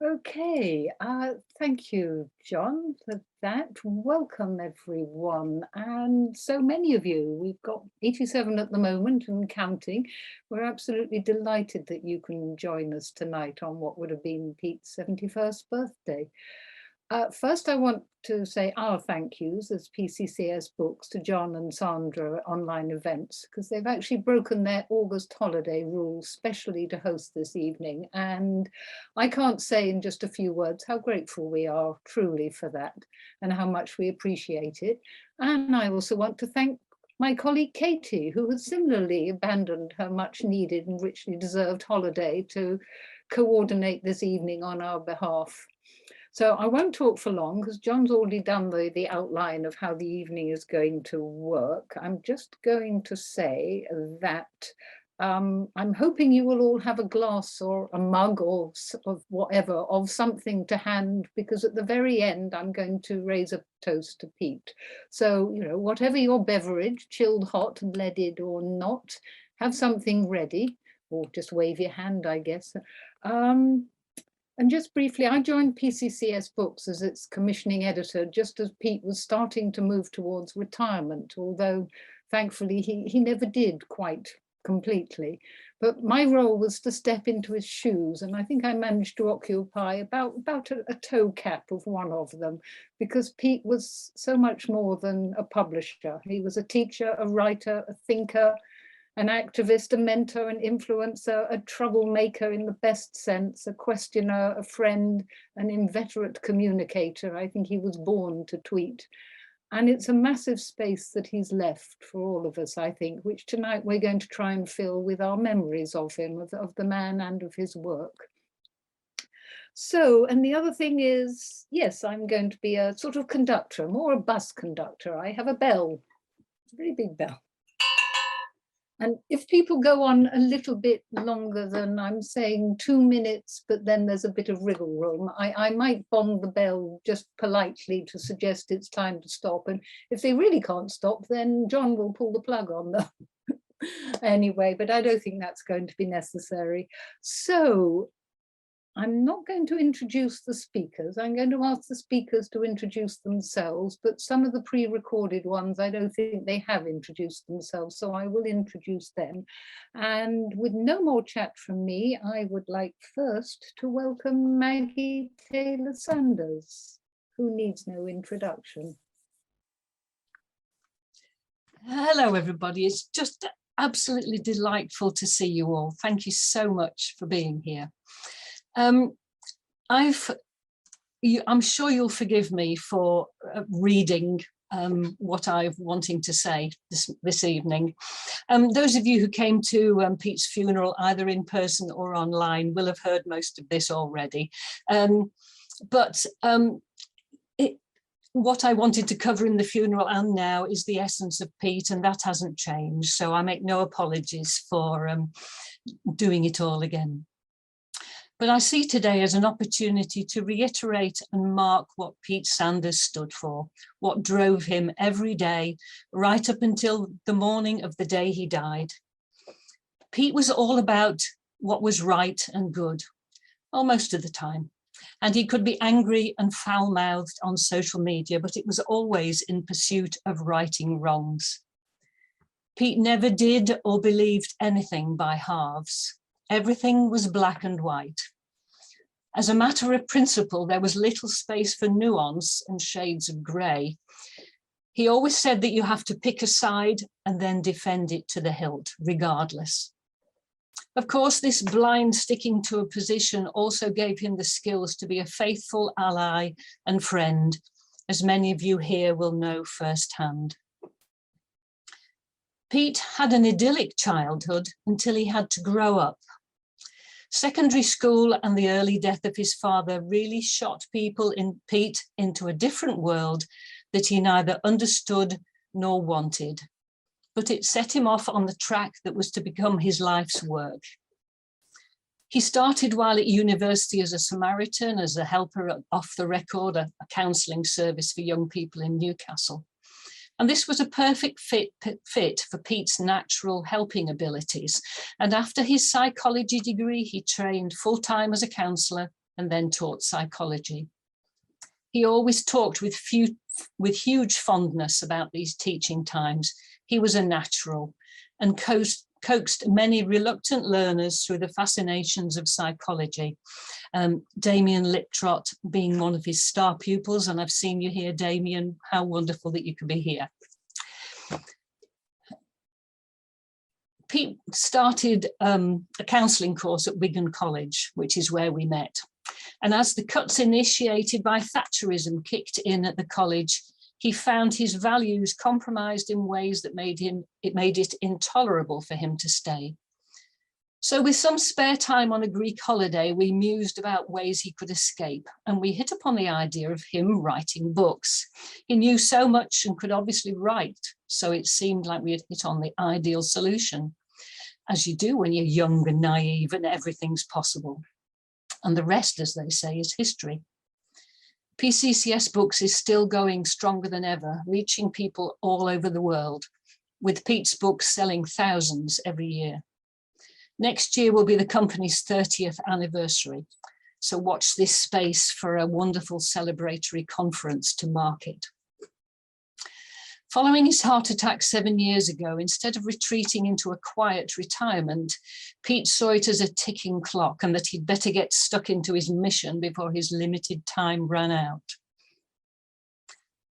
Okay, thank you, John, for that. Welcome, everyone. And so many of you, we've got 87 at the moment and counting. We're absolutely delighted that you can join us tonight on what would have been Pete's 71st birthday. First, I want to say our thank yous as PCCS Books to John and Sandra at Online Events, because they've actually broken their August holiday rules specially to host this evening. And I can't say in just a few words how grateful we are truly for that and how much we appreciate it. And I also want to thank my colleague Katie, who has similarly abandoned her much needed and richly deserved holiday to coordinate this evening on our behalf. So I won't talk for long because John's already done the outline of how the evening is going to work. I'm just going to say that I'm hoping you will all have a glass or a mug or of whatever of something to hand, because at the very end I'm going to raise a toast to Pete. So, you know, whatever your beverage, chilled, hot, leaded or not, have something ready, or just wave your hand, I guess. And just briefly, I joined PCCS Books as its commissioning editor just as Pete was starting to move towards retirement, although thankfully he never did quite completely. But my role was to step into his shoes, and I think I managed to occupy about a toe cap of one of them, because Pete was so much more than a publisher. He was a teacher, a writer, a thinker, an activist, a mentor, an influencer, a troublemaker in the best sense, a questioner, a friend, an inveterate communicator. I think he was born to tweet. And it's a massive space that he's left for all of us, I think, which tonight we're going to try and fill with our memories of him, of the man and of his work. So, and the other thing is, yes, I'm going to be a sort of conductor, more a bus conductor. I have a bell, a very big bell. And if people go on a little bit longer than I'm saying 2 minutes, but then there's a bit of wriggle room, I might bong the bell just politely to suggest it's time to stop. And if they really can't stop, then John will pull the plug on them. Anyway, but I don't think that's going to be necessary. So I'm not going to introduce the speakers. I'm going to ask the speakers to introduce themselves, but some of the pre-recorded ones, I don't think they have introduced themselves, so I will introduce them. And with no more chat from me, I would like first to welcome Maggie Taylor Sanders, who needs no introduction. Hello, everybody. It's just absolutely delightful to see you all. Thank you so much for being here. I'm sure you'll forgive me for reading what I'm wanting to say this evening. Those of you who came to Pete's funeral, either in person or online, will have heard most of this already. What I wanted to cover in the funeral and now is the essence of Pete, and that hasn't changed. So I make no apologies for doing it all again. But I see today as an opportunity to reiterate and mark what Pete Sanders stood for, what drove him every day, right up until the morning of the day he died. Pete was all about what was right and good, well, most of the time. And he could be angry and foul-mouthed on social media, but it was always in pursuit of righting wrongs. Pete never did or believed anything by halves. Everything was black and white. As a matter of principle, there was little space for nuance and shades of grey. He always said that you have to pick a side and then defend it to the hilt, regardless. Of course, this blind sticking to a position also gave him the skills to be a faithful ally and friend, as many of you here will know firsthand. Pete had an idyllic childhood until he had to grow up. Secondary school and the early death of his father really shot Pete into a different world that he neither understood nor wanted. But it set him off on the track that was to become his life's work. He started while at university as a Samaritan, as a helper at Off the Record, a counselling service for young people in Newcastle. And this was a perfect fit for Pete's natural helping abilities. And after his psychology degree, he trained full-time as a counsellor and then taught psychology. He always talked with huge fondness about these teaching times. He was a natural and coaxed many reluctant learners through the fascinations of psychology. Damien Liptrot being one of his star pupils, and I've seen you here, Damien. How wonderful that you could be here. Pete started a counselling course at Wigan College, which is where we met. And as the cuts initiated by Thatcherism kicked in at the college, he found his values compromised in ways that made it intolerable for him to stay. So with some spare time on a Greek holiday, we mused about ways he could escape, and we hit upon the idea of him writing books. He knew so much and could obviously write, so it seemed like we had hit on the ideal solution, as you do when you're young and naive and everything's possible. And the rest, as they say, is history. PCCS Books is still going stronger than ever, reaching people all over the world, with Pete's books selling thousands every year. Next year will be the company's 30th anniversary, so watch this space for a wonderful celebratory conference to mark it. Following his heart attack 7 years ago, instead of retreating into a quiet retirement, Pete saw it as a ticking clock and that he'd better get stuck into his mission before his limited time ran out.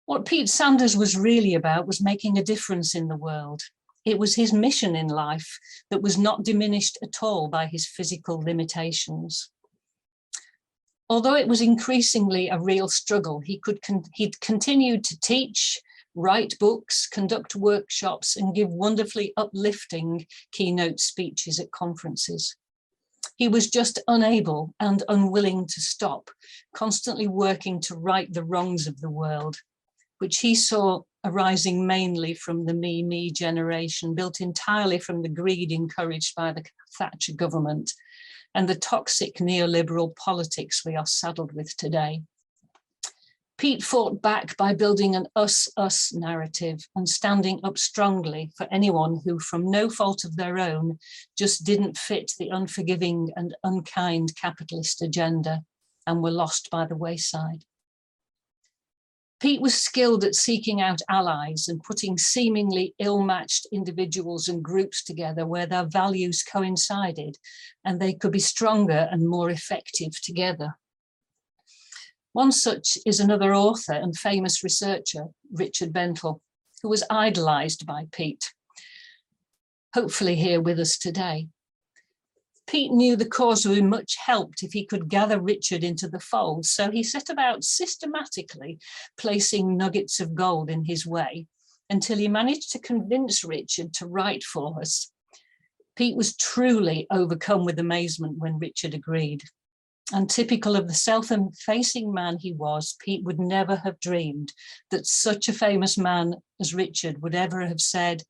What Pete Sanders was really about was making a difference in the world. It was his mission in life that was not diminished at all by his physical limitations. Although it was increasingly a real struggle, he'd continued to teach, write books, conduct workshops, and give wonderfully uplifting keynote speeches at conferences. He was just unable and unwilling to stop, constantly working to right the wrongs of the world, which he saw arising mainly from the me generation, built entirely from the greed encouraged by the Thatcher government and the toxic neoliberal politics we are saddled with today. Pete fought back by building an us narrative and standing up strongly for anyone who, from no fault of their own, just didn't fit the unforgiving and unkind capitalist agenda and were lost by the wayside. Pete was skilled at seeking out allies and putting seemingly ill-matched individuals and groups together where their values coincided and they could be stronger and more effective together. One such is another author and famous researcher, Richard Bentle, who was idolized by Pete, hopefully here with us today. Pete knew the cause would be much helped if he could gather Richard into the fold, so he set about systematically placing nuggets of gold in his way until he managed to convince Richard to write for us. Pete was truly overcome with amazement when Richard agreed. And typical of the self-effacing man he was, Pete would never have dreamed that such a famous man as Richard would ever have said,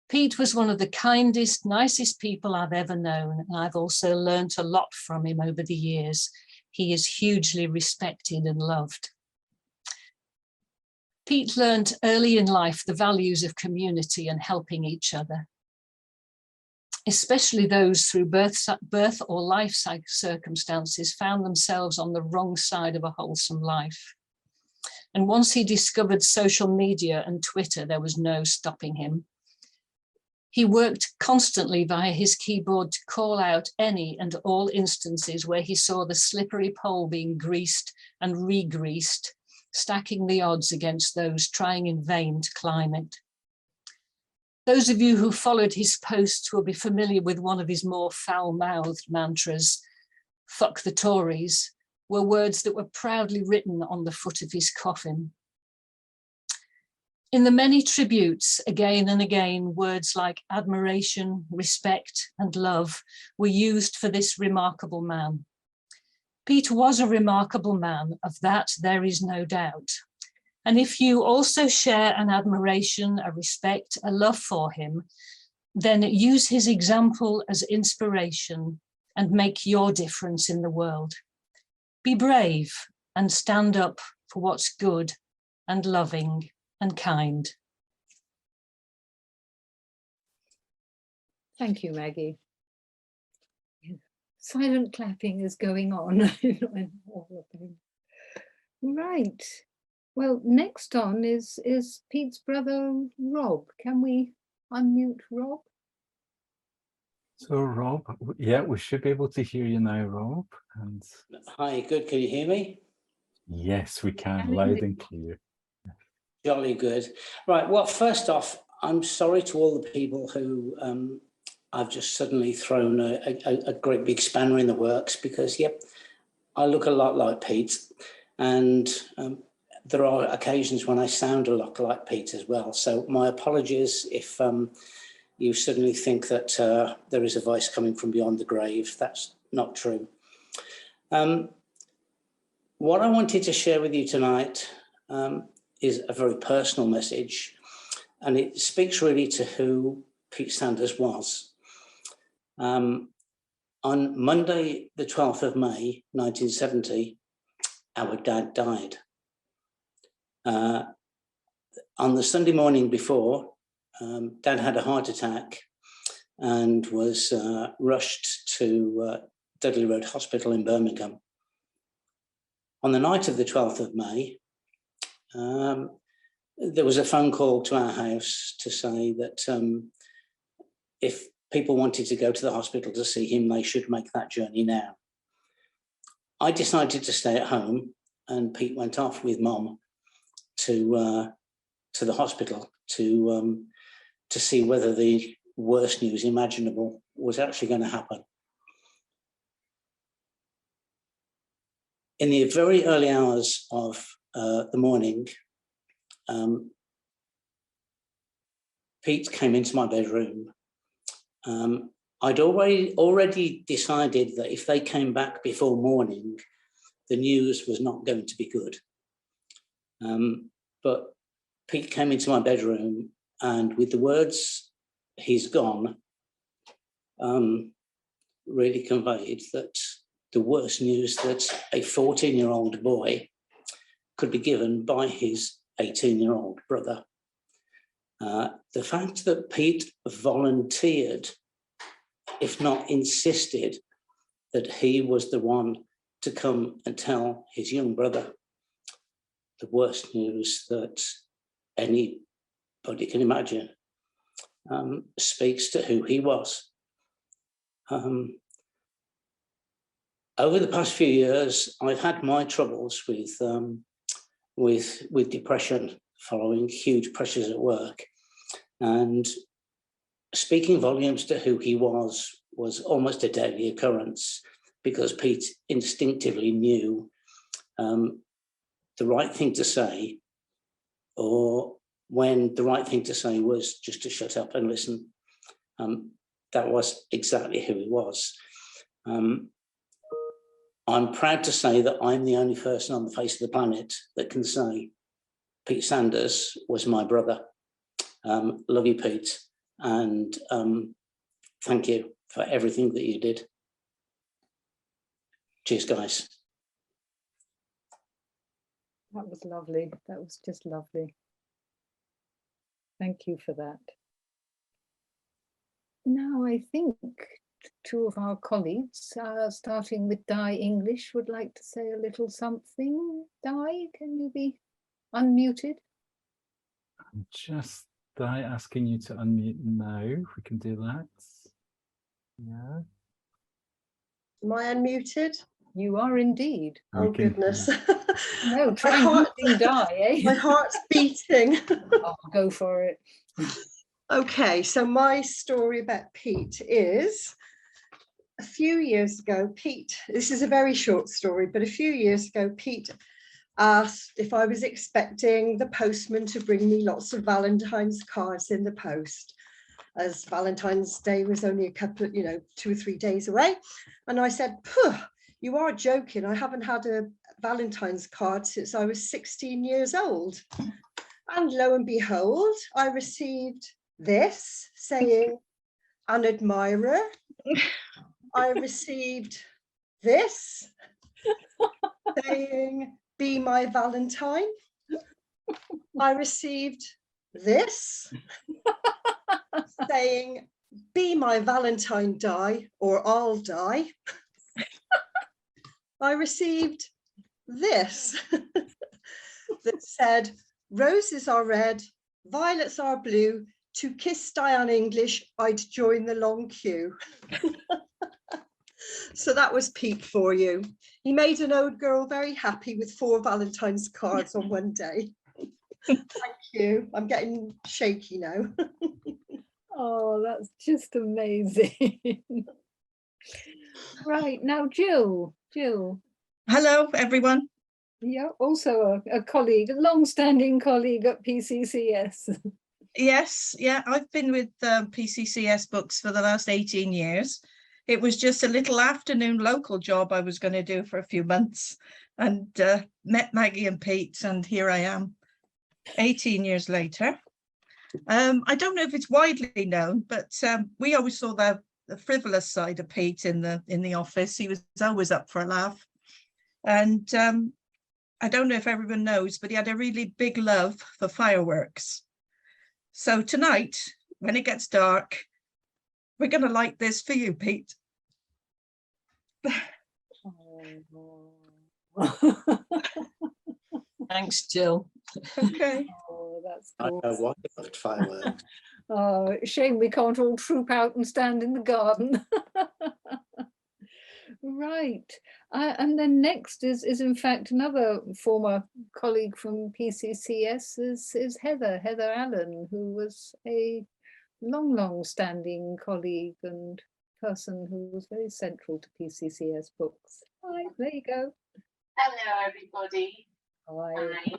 "Pete was one of the kindest, nicest people I've ever known, and I've also learnt a lot from him over the years. He is hugely respected and loved." Pete learnt early in life the values of community and helping each other, especially those through birth or life circumstances found themselves on the wrong side of a wholesome life. And once he discovered social media and Twitter, there was no stopping him. He worked constantly via his keyboard to call out any and all instances where he saw the slippery pole being greased and re-greased, stacking the odds against those trying in vain to climb it. Those of you who followed his posts will be familiar with one of his more foul-mouthed mantras, "Fuck the Tories," were words that were proudly written on the foot of his coffin. In the many tributes, again and again, words like admiration, respect, and love were used for this remarkable man. Pete was a remarkable man, of that there is no doubt. And if you also share an admiration, a respect, a love for him, then use his example as inspiration and make your difference in the world. Be brave and stand up for what's good and loving and kind. Thank you, Maggie. Silent clapping is going on. in all of them. Right. Well, next on is Pete's brother, Rob. Can we unmute Rob? So Rob, yeah, we should be able to hear you now, Rob. And Hi, good. Can you hear me? yes, we can, Can loud indeed. and clear. Jolly good. Right. Well, first off, I'm sorry to all the people who I've just suddenly thrown a great big spanner in the works because, yep, I look a lot like Pete, and there are occasions when I sound a lot like Pete as well. So my apologies if you suddenly think that there is a voice coming from beyond the grave. That's not true. What I wanted to share with you tonight is a very personal message, and it speaks really to who Pete Sanders was. On Monday, the 12th of May, 1970, our dad died. On the Sunday morning before, Dad had a heart attack and was rushed to Dudley Road Hospital in Birmingham. On the night of the 12th of May, there was a phone call to our house to say that if people wanted to go to the hospital to see him, they should make that journey now. I decided to stay at home, and Pete went off with Mum to the hospital to see whether the worst news imaginable was actually going to happen. In the very early hours of the morning, Pete came into my bedroom. I'd already decided that if they came back before morning, the news was not going to be good. But Pete came into my bedroom, and with the words, "He's gone," really conveyed that the worst news that a 14-year-old boy could be given by his 18-year-old brother. The fact that Pete volunteered, if not insisted, that he was the one to come and tell his young brother the worst news that anybody can imagine, speaks to who he was. Over the past few years, I've had my troubles with depression following huge pressures at work, and speaking volumes to who he was almost a daily occurrence, because Pete instinctively knew the right thing to say, or when the right thing to say was just to shut up and listen. That was exactly who he was. I'm proud to say that I'm the only person on the face of the planet that can say Pete Sanders was my brother. Love you, Pete, and thank you for everything that you did. Cheers, guys. That was lovely. That was just lovely. Thank you for that. Now, I think two of our colleagues, starting with Di English, would like to say a little something. Di, can you be unmuted? I'm just asking you to unmute now, if we can do that. Yeah. Am I unmuted? You are indeed. Oh, goodness. No, try muting Di, eh? My heart's beating. Oh, go for it. Okay, so my story about Pete is a few years ago, this is a very short story, but a few years ago, Pete asked if I was expecting the postman to bring me lots of Valentine's cards in the post, as Valentine's Day was only a couple of, 2 or 3 days away. And I said, you are joking. I haven't had a Valentine's card since I was 16 years old. And lo and behold, I received this saying, an admirer. I received this saying, be my Valentine. I received this saying, Be my Valentine die or I'll die, I received this that said, roses are red, violets are blue, to kiss Diane English, I'd join the long queue. So that was Pete for you. He made an old girl very happy with 4 Valentine's cards on one day. Thank you. I'm getting shaky now. Oh, that's just amazing. Right, now Jill. Hello, everyone. Yeah, also a colleague, a long-standing colleague at PCCS. Yes, yeah, I've been with PCCS Books for the last 18 years. It was just a little afternoon local job I was going to do for a few months, and met Maggie and Pete, and here I am 18 years later. I don't know if it's widely known, but we always saw the frivolous side of Pete in the office. He was always up for a laugh. And I don't know if everyone knows, but he had a really big love for fireworks. So tonight, when it gets dark, we're going to light this for you, Pete. Thanks, Jill. Okay. Oh, that's I cool. know why I loved fireworks. Oh, shame we can't all troop out and stand in the garden. Right. And then next is in fact another former colleague from PCCS is Heather Allen, who was a long-standing colleague and person who was very central to PCCS Books. Hi, there you go. Hello, everybody. Hi.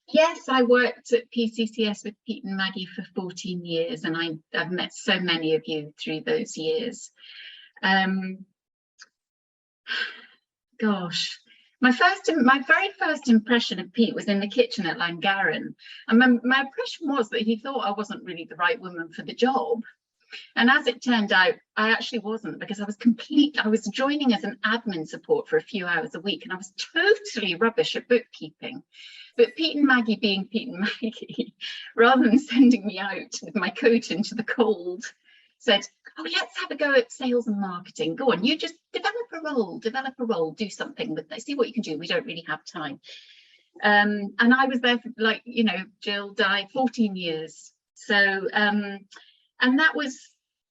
Yes, I worked at PCCS with Pete and Maggie for 14 years, and I've met so many of you through those years. Gosh, my very first impression of Pete was in the kitchen at Llangaren, and my impression was that he thought I wasn't really the right woman for the job. And as it turned out, I actually wasn't, because I was joining as an admin support for a few hours a week, and I was totally rubbish at bookkeeping. But Pete and Maggie, being Pete and Maggie, rather than sending me out with my coat into the cold, said, oh, let's have a go at sales and marketing. Go on, you just develop a role, do something with this, see what you can do. We don't really have time. And I was there for, like, you know, Jill died 14 years. So, and that was,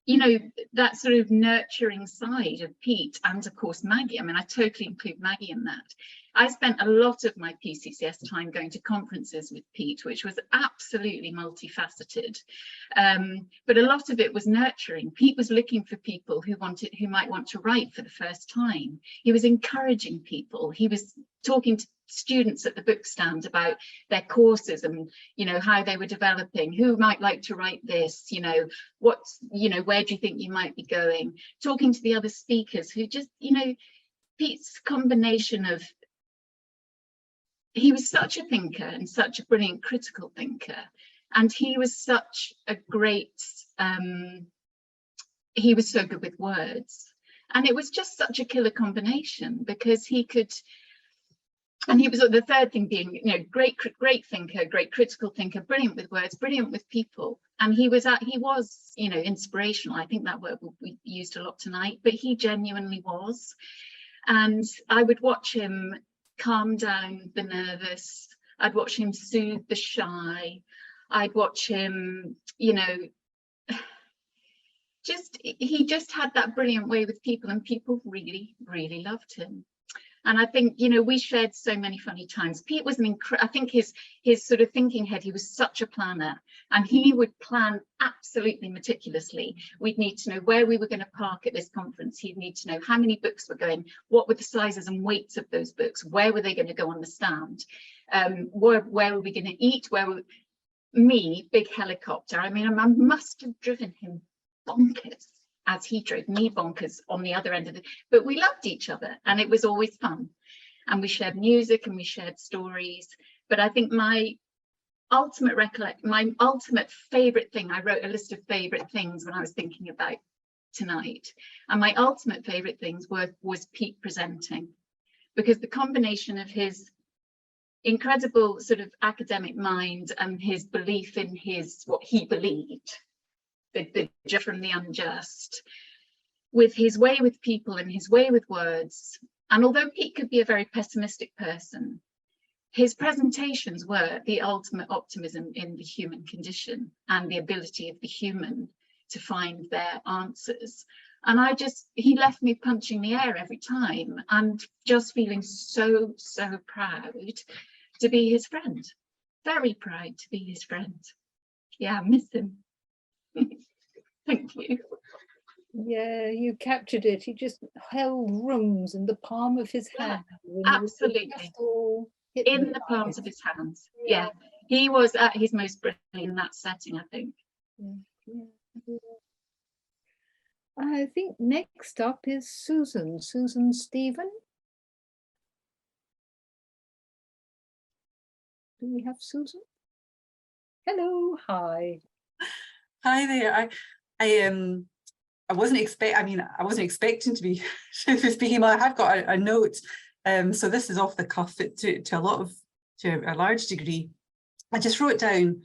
you know, that sort of nurturing side of Pete, and of course Maggie. I mean, I totally include Maggie in that. I spent a lot of my PCCS time going to conferences with Pete, which was absolutely multifaceted. But a lot of it was nurturing. Pete was looking for people who might want to write for the first time. He was encouraging people. He was talking to students at the book stand about their courses and, you know, how they were developing, who might like to write this, you know, what's, you know, where do you think you might be going? Talking to the other speakers who just, you know, Pete's combination of, he was such a thinker and such a brilliant critical thinker, and he was such a great, he was so good with words, and it was just such a killer combination, because he could, and he was the third thing being, you know, great thinker, great critical thinker, brilliant with words, brilliant with people, and he was, you know, inspirational. I think that word we used a lot tonight, but he genuinely was, and I would watch him calm down the nervous. I'd watch him soothe the shy. I'd watch him, you know, he just had that brilliant way with people, and people really loved him. And I think, you know, we shared so many funny times. Pete was I think his sort of thinking head, he was such a planner, and he would plan absolutely meticulously. We'd need to know where we were going to park at this conference. He'd need to know how many books were going, what were the sizes and weights of those books, where were they going to go on the stand, where were we going to eat, me, big helicopter. I mean, I must have driven him bonkers as he drove me bonkers on the other end of but we loved each other, and it was always fun, and we shared music and we shared stories. But I think my ultimate favorite thing, I wrote a list of favorite things when I was thinking about tonight, and my ultimate favorite things was Pete presenting, because the combination of his incredible sort of academic mind and his belief in what he believed, the just from the unjust, with his way with people and his way with words. And although Pete could be a very pessimistic person, his presentations were the ultimate optimism in the human condition and the ability of the human to find their answers. And he left me punching the air every time and just feeling so, so proud to be his friend. Very proud to be his friend. Yeah, I miss him. Thank you. Yeah, you captured it. He just held rooms in the palm of his Yeah, hand. and you were absolutely. just all In the palms of his hands. Yeah, he was at his most brilliant in that setting, I think. Yeah. I think next up is Susan Stephen. Do we have Susan? Hello, hi. Hi there. I wasn't expecting to be speaking. I have got a note. So this is off the cuff to a large degree. I just wrote down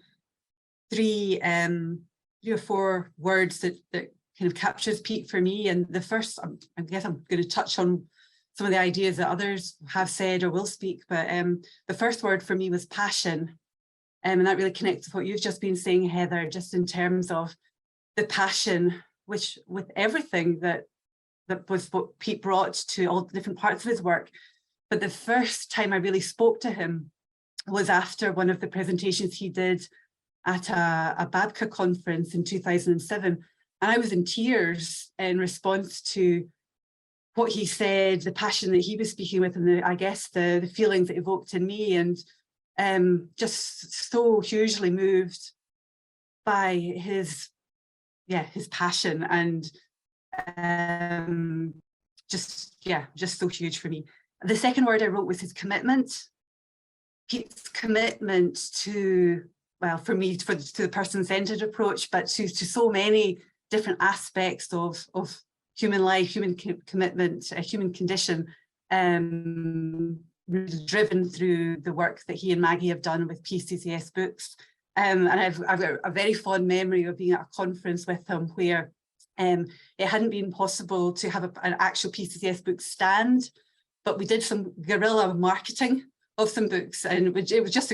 three or four words that kind of captures Pete for me. And the first, I guess I'm going to touch on some of the ideas that others have said or will speak. But the first word for me was passion. And that really connects with what you've just been saying, Heather, just in terms of the passion, which with everything that was what Pete brought to all the different parts of his work. But the first time I really spoke to him was after one of the presentations he did at a BABCA conference in 2007. And I was in tears in response to what he said, the passion that he was speaking with, and I guess the feelings it evoked in me, and just so hugely moved by his passion, and just so huge for me. The second word I wrote was his commitment. Pete's commitment to, well, for me, to the person-centered approach, but to so many different aspects of human life, human commitment, human condition, really driven through the work that he and Maggie have done with PCCS Books. And I've got a very fond memory of being at a conference with him where it hadn't been possible to have an actual PCCS book stand, but we did some guerrilla marketing of some books, and it was just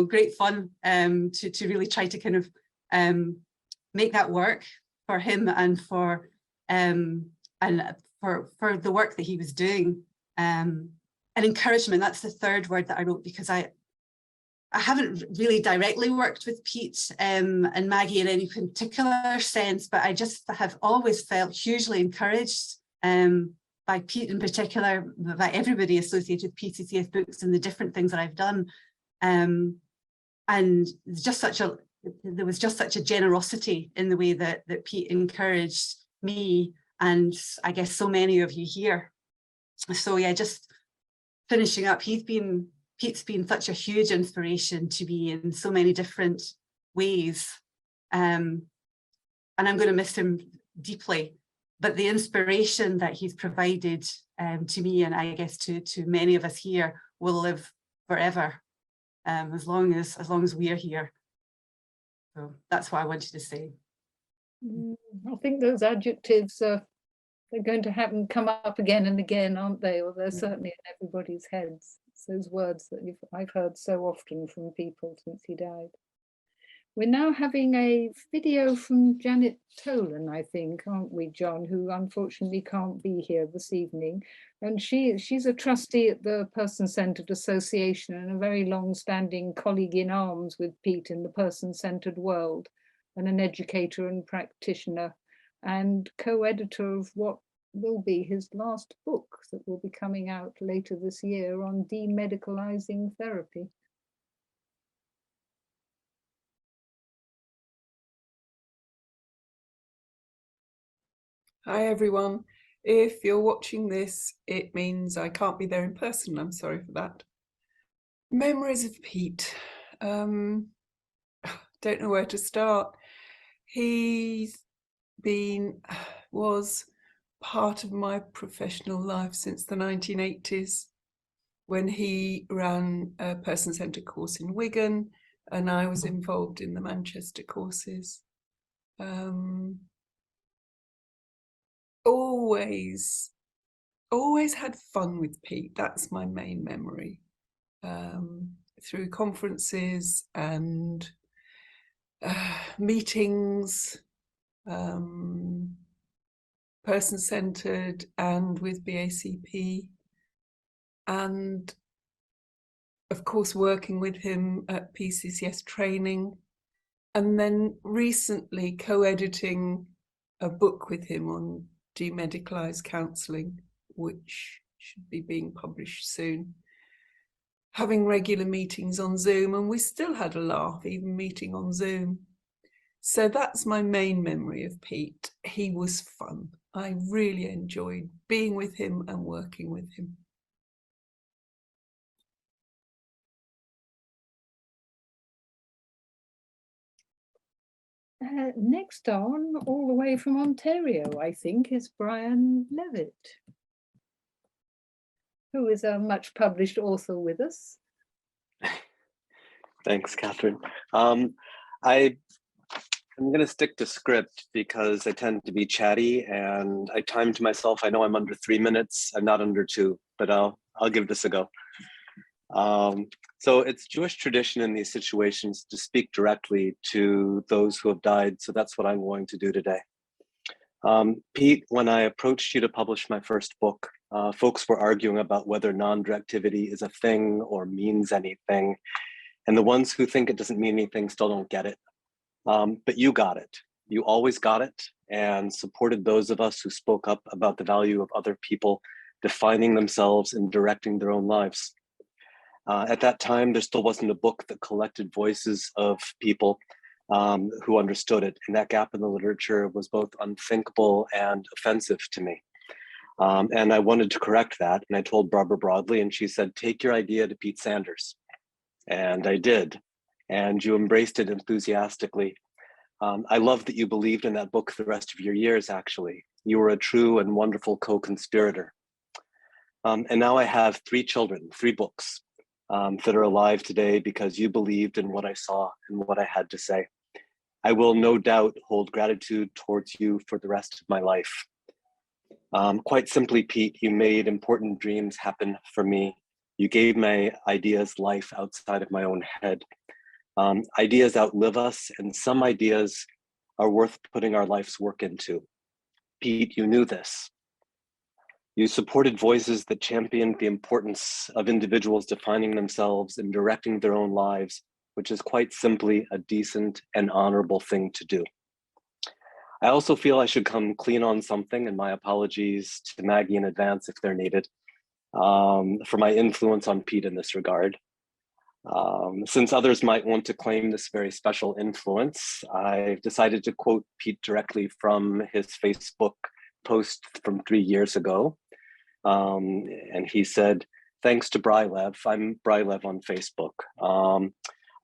great fun to really try to kind of make that work for him and for the work that he was doing. And encouragement, that's the third word that I wrote, because I haven't really directly worked with Pete and Maggie in any particular sense, but I just have always felt hugely encouraged by Pete in particular, by everybody associated with PCCS Books and the different things that I've done. And there was just such a generosity in the way that Pete encouraged me, and I guess so many of you here. So yeah, just finishing up, Pete's been such a huge inspiration to me in so many different ways. And I'm going to miss him deeply, but the inspiration that he's provided to me, and I guess to many of us here, will live forever, as long as we're here. So that's what I wanted to say. I think those adjectives they're going to come up again and again, aren't they? Or they're certainly in everybody's heads. It's those words that I've heard so often from people since he died. We're now having a video from Janet Tolan, I think, aren't we, John, who unfortunately can't be here this evening. And she's a trustee at the Person-Centered Association and a very long-standing colleague in arms with Pete in the person-centered world, and an educator and practitioner, and co-editor of what will be his last book that will be coming out later this year on demedicalizing therapy. Hi everyone. If you're watching this, it means I can't be there in person. I'm sorry for that. Memories of Pete. Don't know where to start. He was part of my professional life since the 1980s, when he ran a person-centered course in Wigan and I was involved in the Manchester courses. Always had fun with Pete. That's my main memory. Through conferences and meetings, person-centered and with BACP, and of course working with him at PCCS training, and then recently co-editing a book with him on demedicalized counselling, which should be being published soon. Having regular meetings on Zoom, and we still had a laugh even meeting on Zoom. So that's my main memory of Pete. He was fun. I really enjoyed being with him and working with him. Next on, all the way from Ontario, I think, is Brian Levitt, who is a much published author with us. Thanks, Catherine. I'm going to stick to script because I tend to be chatty, and I timed myself. I know I'm under 3 minutes. I'm not under 2, but I'll give this a go. So it's Jewish tradition in these situations to speak directly to those who have died. So that's what I'm going to do today. Pete, when I approached you to publish my first book, folks were arguing about whether non-directivity is a thing or means anything. And the ones who think it doesn't mean anything still don't get it. But you got it. You always got it, and supported those of us who spoke up about the value of other people defining themselves and directing their own lives. At that time, there still wasn't a book that collected voices of people who understood it. And that gap in the literature was both unthinkable and offensive to me. And I wanted to correct that. And I told Barbara Broadley, and she said, take your idea to Pete Sanders. And I did. And you embraced it enthusiastically. I love that you believed in that book the rest of your years, actually. You were a true and wonderful co-conspirator. And now I have 3 children, 3 books that are alive today because you believed in what I saw and what I had to say. I will no doubt hold gratitude towards you for the rest of my life. Quite simply, Pete, you made important dreams happen for me. You gave my ideas life outside of my own head. Ideas outlive us, and some ideas are worth putting our life's work into. Pete, you knew this. You supported voices that championed the importance of individuals defining themselves and directing their own lives, which is quite simply a decent and honorable thing to do. I also feel I should come clean on something, and my apologies to Maggie in advance if they're needed, for my influence on Pete in this regard. Since others might want to claim this very special influence, I've decided to quote Pete directly from his Facebook post from 3 years ago. And he said, thanks to Brylev, I'm Brylev on Facebook.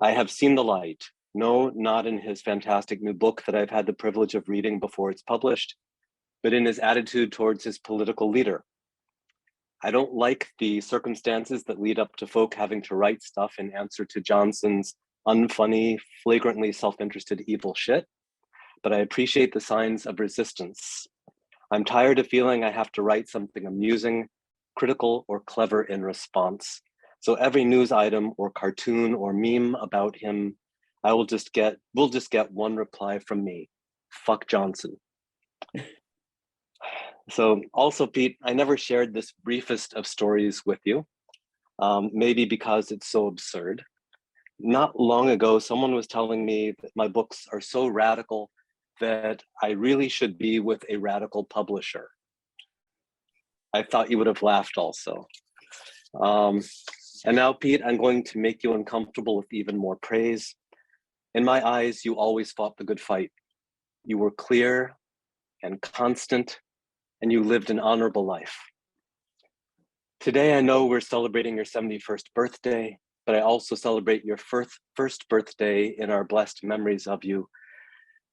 I have seen the light. No, not in his fantastic new book that I've had the privilege of reading before it's published, but in his attitude towards his political leader. I don't like the circumstances that lead up to folk having to write stuff in answer to Johnson's unfunny, flagrantly self-interested evil shit, but I appreciate the signs of resistance. I'm tired of feeling I have to write something amusing, critical, or clever in response. So every news item or cartoon or meme about him, we'll just get one reply from me: fuck Johnson. So also, Pete, I never shared this briefest of stories with you, maybe because it's so absurd. Not long ago, someone was telling me that my books are so radical that I really should be with a radical publisher. I thought you would have laughed also. And now, Pete, I'm going to make you uncomfortable with even more praise. In my eyes, you always fought the good fight. You were clear and constant, and you lived an honorable life. Today, I know we're celebrating your 71st birthday, but I also celebrate your first birthday in our blessed memories of you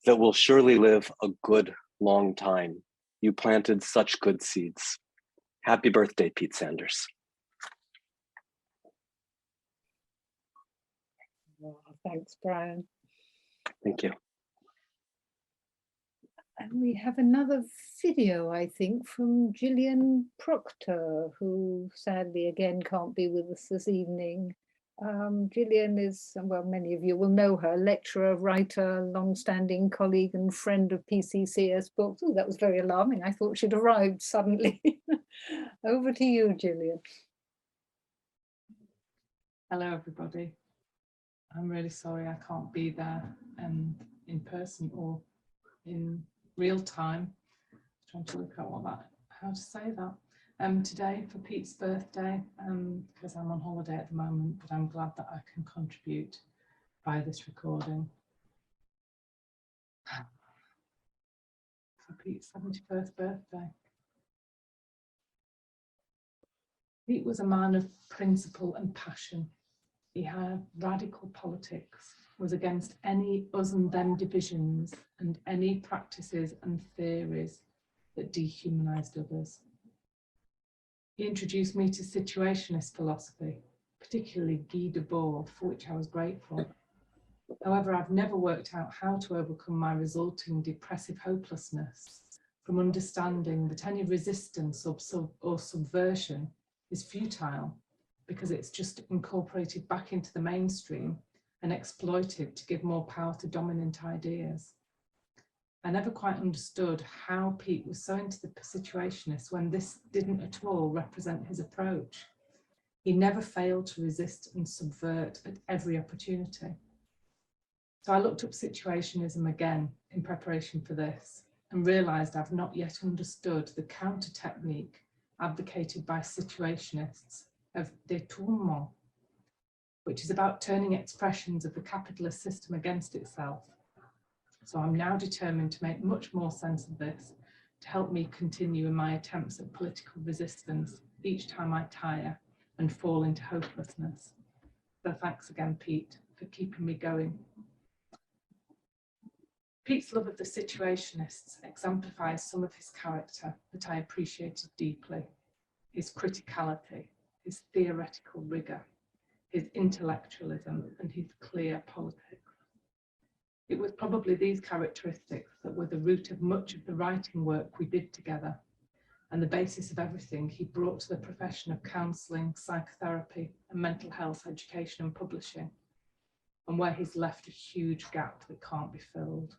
that will surely live a good long time. You planted such good seeds. Happy birthday, Pete Sanders. Oh, thanks, Brian. Thank you. And we have another video, I think, from Gillian Proctor, who sadly again can't be with us this evening. Gillian is, well, many of you will know her, lecturer, writer, long-standing colleague and friend of PCCS Books. Oh, that was very alarming. I thought she'd arrived suddenly. Over to you, Gillian. Hello, everybody. I'm really sorry I can't be there in person or in real time. Trying to look at how to say that. Today for Pete's birthday, because I'm on holiday at the moment, but I'm glad that I can contribute by this recording. For Pete's 71st birthday. Pete was a man of principle and passion. He had radical politics, was against any us and them divisions and any practices and theories that dehumanized others. He introduced me to situationist philosophy, particularly Guy Debord, for which I was grateful. However, I've never worked out how to overcome my resulting depressive hopelessness from understanding that any resistance or subversion is futile because it's just incorporated back into the mainstream and exploited to give more power to dominant ideas. I never quite understood how Pete was so into the situationist when this didn't at all represent his approach. He never failed to resist and subvert at every opportunity. So I looked up situationism again in preparation for this and realized I've not yet understood the counter technique advocated by situationists of détournement, which is about turning expressions of the capitalist system against itself. So I'm now determined to make much more sense of this to help me continue in my attempts at political resistance each time I tire and fall into hopelessness. So thanks again, Pete, for keeping me going. Pete's love of the situationists exemplifies some of his character that I appreciated deeply: his criticality, his theoretical rigor, his intellectualism, and his clear politics. It was probably these characteristics that were the root of much of the writing work we did together, and the basis of everything he brought to the profession of counselling, psychotherapy, and mental health education and publishing, and where he's left a huge gap that can't be filled.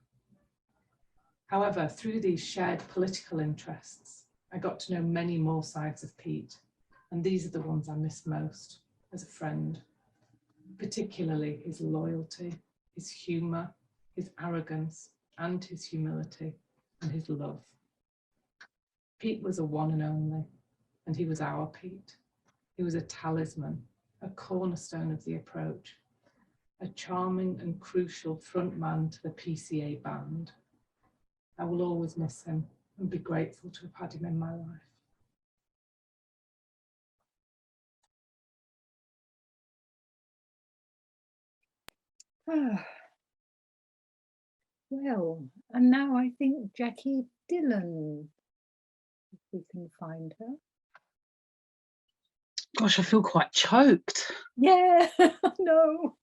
However, through these shared political interests, I got to know many more sides of Pete, and these are the ones I miss most as a friend, particularly his loyalty, his humour, his arrogance, and his humility, and his love. Pete was a one and only, and he was our Pete. He was a talisman, a cornerstone of the approach, a charming and crucial frontman to the PCA band. I will always miss him and be grateful to have had him in my life. Well, and now I think Jackie Dillon, if we can find her. Gosh, I feel quite choked. Yeah, no.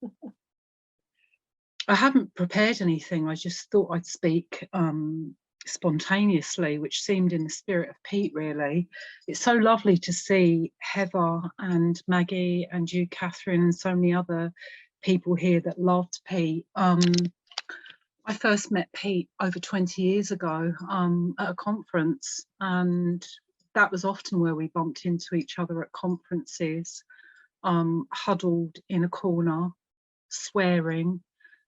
I haven't prepared anything. I just thought I'd speak spontaneously, which seemed in the spirit of Pete, really. It's so lovely to see Heather and Maggie and you, Catherine, and so many other people here that loved Pete. I first met Pete over 20 years ago at a conference, and that was often where we bumped into each other at conferences, huddled in a corner, swearing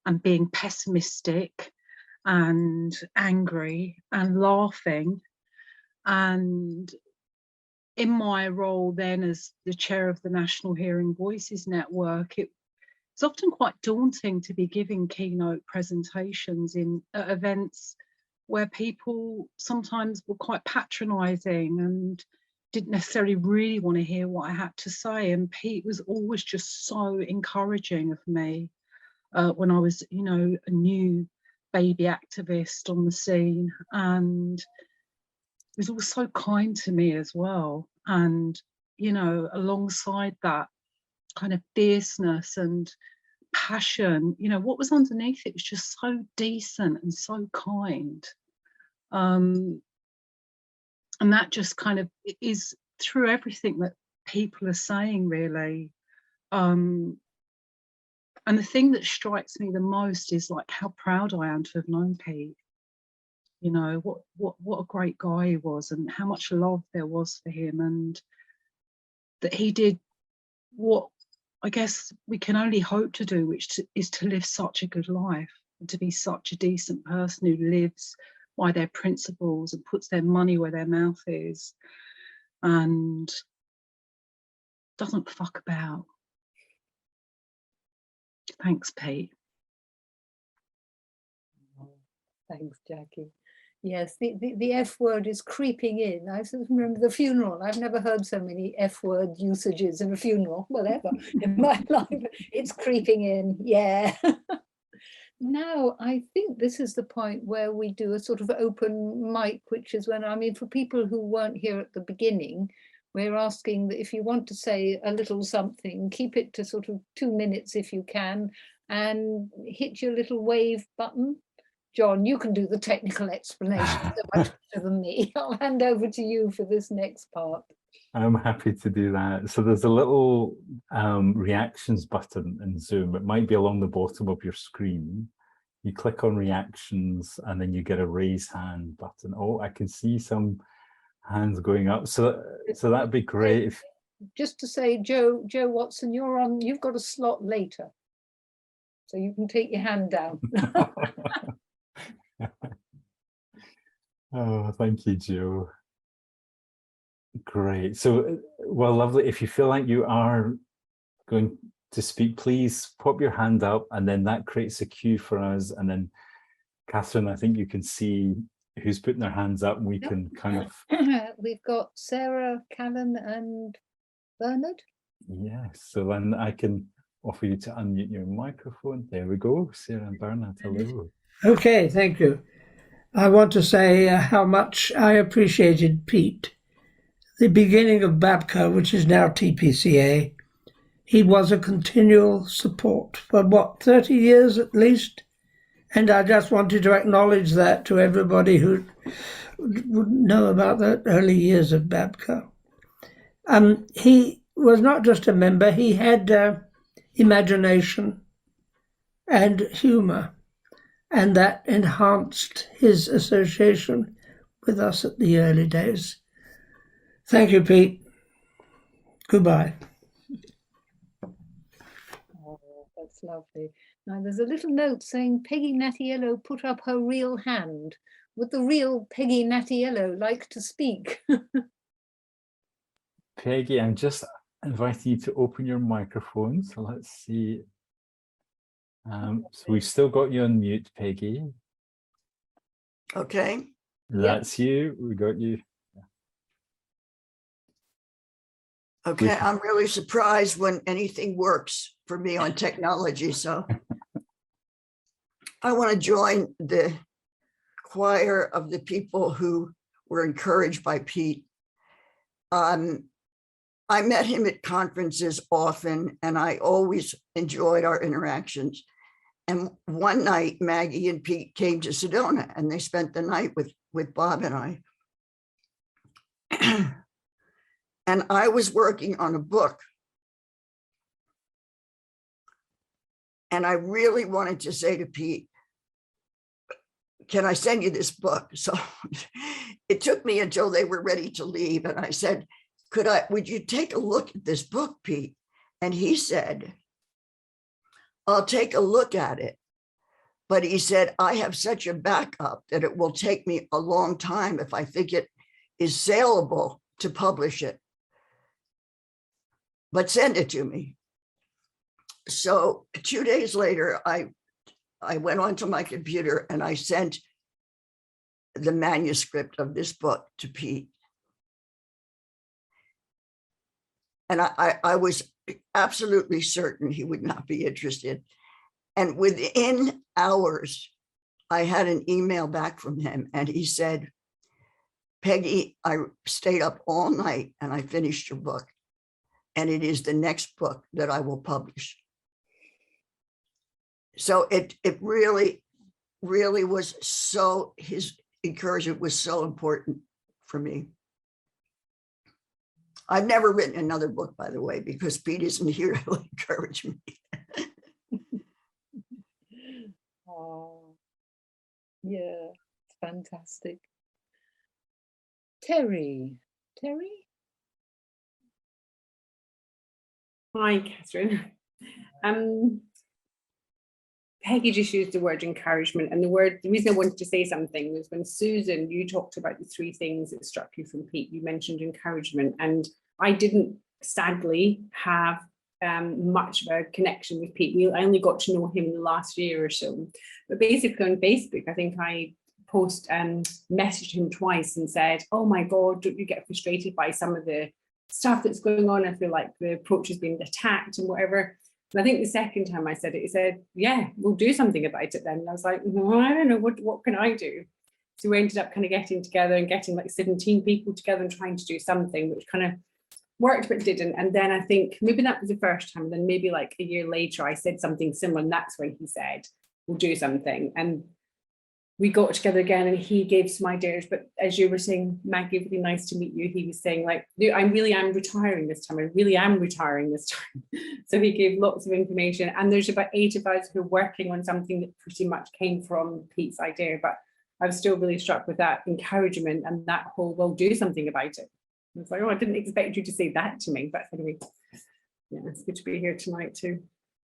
and being pessimistic and angry and laughing. And in my role then as the chair of the National Hearing Voices Network, it's often quite daunting to be giving keynote presentations in events where people sometimes were quite patronising and didn't necessarily really want to hear what I had to say. And Pete was always just so encouraging of me when I was, you know, a new baby activist on the scene, and he was always so kind to me as well. And, you know, alongside that kind of fierceness and passion, you know, what was underneath it was just so decent and so kind. And that just kind of is through everything that people are saying, really. And the thing that strikes me the most is like how proud I am to have known Pete. You know, what a great guy he was, and how much love there was for him, and that he did what I guess we can only hope to do, which is to live such a good life, and to be such a decent person who lives by their principles and puts their money where their mouth is and doesn't fuck about. Thanks, Pete. Thanks, Jackie. Yes, the F word is creeping in. I sort of remember the funeral. I've never heard so many F word usages in a funeral, whatever, in my life. It's creeping in, yeah. Now, I think this is the point where we do a sort of open mic, which is when, I mean, for people who weren't here at the beginning, we're asking that if you want to say a little something, keep it to sort of 2 minutes if you can, and hit your little wave button. John, you can do the technical explanation so much better than me. I'll hand over to you for this next part. I'm happy to do that. So there's a little reactions button in Zoom. It might be along the bottom of your screen. You click on reactions and then you get a raise hand button. Oh, I can see some hands going up. So that'd be great. If... Just to say, Joe Watson, you've got a slot later. So you can take your hand down. Oh, thank you, Joe. Great. So, well, lovely. If you feel like you are going to speak, please pop your hand up, and then that creates a queue for us. And then, Catherine, I think you can see who's putting their hands up, and we can kind of... We've got Sarah, Callan, and Bernard. Yes, so then I can offer you to unmute your microphone. There we go. Sarah and Bernard, hello. Okay, thank you. I want to say how much I appreciated Pete. The beginning of BABCA, which is now TPCA, he was a continual support for what, 30 years at least? And I just wanted to acknowledge that to everybody who would know about the early years of BABCA. He was not just a member, he had imagination and humour, and that enhanced his association with us at the early days. Thank you, Pete. Goodbye. Oh, that's lovely. Now there's a little note saying Peggy Nattiello put up her real hand. Would the real Peggy Nattiello like to speak? Peggy, I'm just inviting you to open your microphone. So let's see. So we've still got you on mute, Peggy. Okay. That's you. We got you. Okay, I'm really surprised when anything works for me on technology. So I want to join the choir of the people who were encouraged by Pete. I met him at conferences often, and I always enjoyed our interactions. And one night, Maggie and Pete came to Sedona, and they spent the night with Bob and I. And I was working on a book. And I really wanted to say to Pete, can I send you this book? So it took me until they were ready to leave. And I said, would you take a look at this book, Pete? And he said, I'll take a look at it. But he said, I have such a backup that it will take me a long time if I think it is saleable to publish it. But send it to me. So 2 days later, I went onto my computer and I sent the manuscript of this book to Pete. And I was absolutely certain he would not be interested. And within hours, I had an email back from him and he said, Peggy, I stayed up all night and I finished your book. And it is the next book that I will publish. So it really was so, encouragement was so important for me. I've never written another book, by the way, because Pete isn't here to encourage me. Oh, yeah, it's fantastic. Terry. Hi, Catherine. Peggy just used the word encouragement, and the reason I wanted to say something was when Susan, you talked about the three things that struck you from Pete. You mentioned encouragement, and I didn't sadly have much of a connection with Pete. I only got to know him in the last year or so. But basically on Facebook, I think I messaged him twice and said, oh my God, don't you get frustrated by some of the stuff that's going on? I feel like the approach has been attacked and whatever. And I think the second time I said it, he said, yeah, we'll do something about it then. And I was like, no, I don't know, what can I do? So we ended up kind of getting together and getting like 17 people together and trying to do something, which kind of worked but didn't. And then I think maybe that was the first time. And then maybe like a year later, I said something similar, and that's when he said, we'll do something. And we got together again and he gave some ideas. But as you were saying, Maggie, really nice to meet you. He was saying like, I really am retiring this time. I really am retiring this time. So he gave lots of information. And there's about 8 of us who are working on something that pretty much came from Pete's idea. But I was still really struck with that encouragement and that whole, we'll do something about it. It's like, oh, I didn't expect you to say that to me. But anyway, yeah, it's good to be here tonight to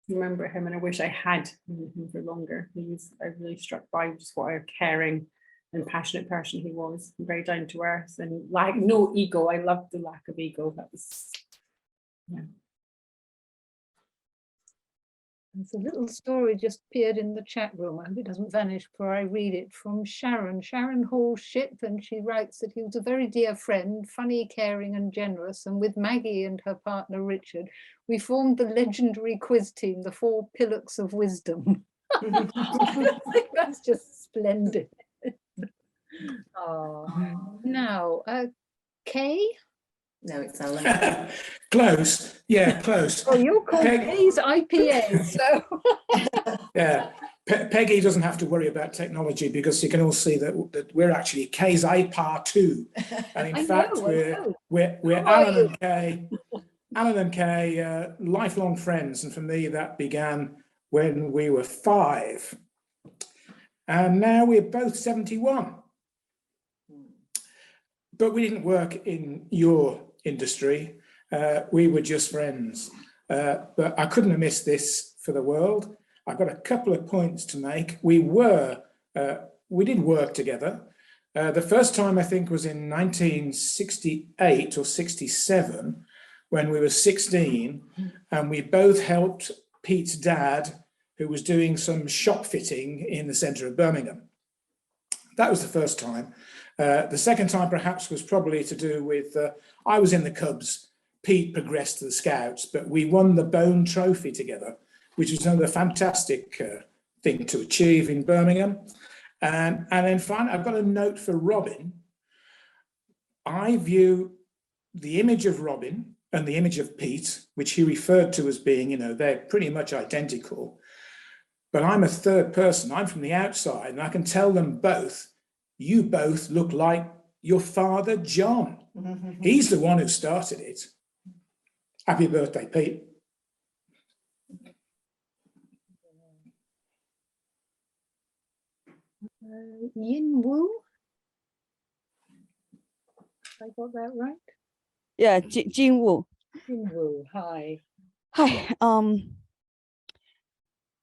remember him. And I wish I had known him for longer. I really struck by just what a caring and passionate person he was. Very down to earth and like no ego. I loved the lack of ego. That was, yeah. There's a little story just appeared in the chat room. I hope it doesn't vanish before I read it, from Sharon Hall Ship, and she writes that he was a very dear friend, funny, caring and generous, and with Maggie and her partner Richard, we formed the legendary quiz team, the 4 Pillocks of Wisdom. I think that's just splendid. Now, Kay? No, it's Ellen. Close. Yeah, close. Oh, you're called Kay's IPA, so. Yeah, Peggy doesn't have to worry about technology because you can all see that we're actually Kay's IPA too. And in fact, we're Alan and Kay, lifelong friends. And for me, that began when we were 5. And now we're both 71. But we didn't work in your industry. We were just friends. But I couldn't have missed this for the world. I've got a couple of points to make. We did work together. The first time I think was in 1968 or 67 when we were 16, and we both helped Pete's dad, who was doing some shop fitting in the centre of Birmingham. That was the first time. The second time perhaps was probably to do with, I was in the Cubs, Pete progressed to the Scouts, but we won the Bone Trophy together, which was another fantastic thing to achieve in Birmingham. And then finally, I've got a note for Robin. I view the image of Robin and the image of Pete, which he referred to as being, they're pretty much identical. But I'm a third person, I'm from the outside, and I can tell them both, you both look like your father, John. He's the one who started it. Happy birthday, Pete. Yin Wu? I got that right? Yeah, Jin Wu. Yin Wu, hi. Hi.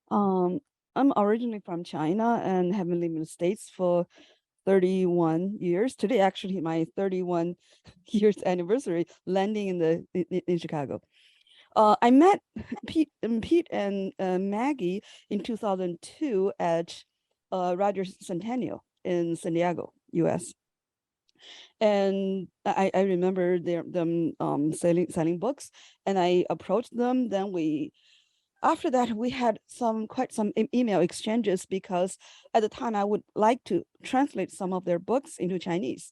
I'm originally from China and have been living in the States for 31 years. Today, actually, my 31 years anniversary, landing in Chicago. I met Pete and Maggie in 2002 at Rogers Centennial in San Diego, US. And I remember them selling books, and I approached them. Then after that, we had quite some email exchanges, because at the time I would like to translate some of their books into Chinese.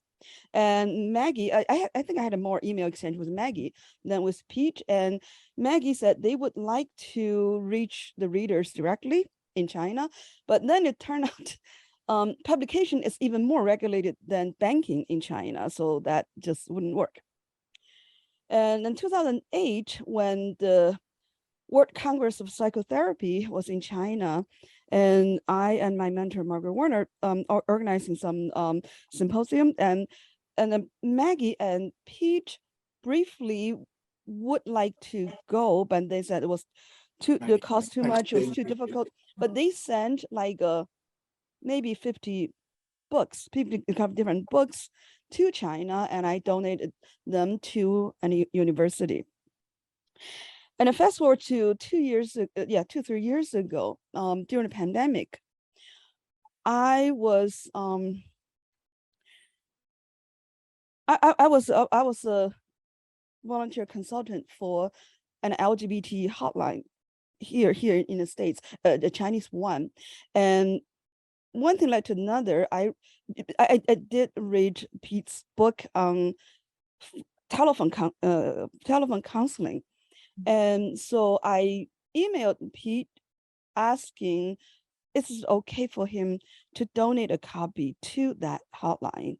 And Maggie, I think I had a more email exchange with Maggie than with Pete. And Maggie said they would like to reach the readers directly in China, but then it turned out Publication is even more regulated than banking in China, so that just wouldn't work. And in 2008, when the World Congress of Psychotherapy was in China, and I and my mentor Margaret Warner are organizing some symposium, and then Maggie and Pete briefly would like to go, but they said it was the cost too much, it was too difficult. But they sent like maybe 50 books, 50 different books to China, and I donated them to a university. And then fast forward to 2-3 years ago, during the pandemic, I was a volunteer consultant for an LGBT hotline here in the States, the Chinese one, and one thing led to another. I did read Pete's book on telephone counseling. And so I emailed Pete asking, is it okay for him to donate a copy to that hotline?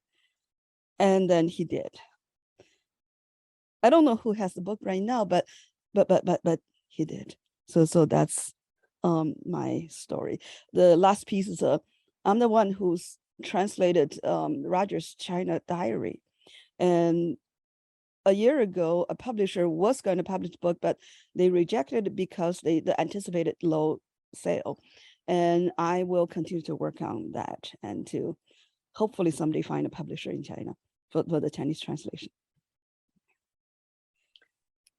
And then he did. I don't know who has the book right now, but he did. So that's my story. The last piece is I'm the one who's translated Roger's China Diary, and a year ago, a publisher was going to publish the book, but they rejected it because the anticipated low sale. And I will continue to work on that and to hopefully someday find a publisher in China for the Chinese translation.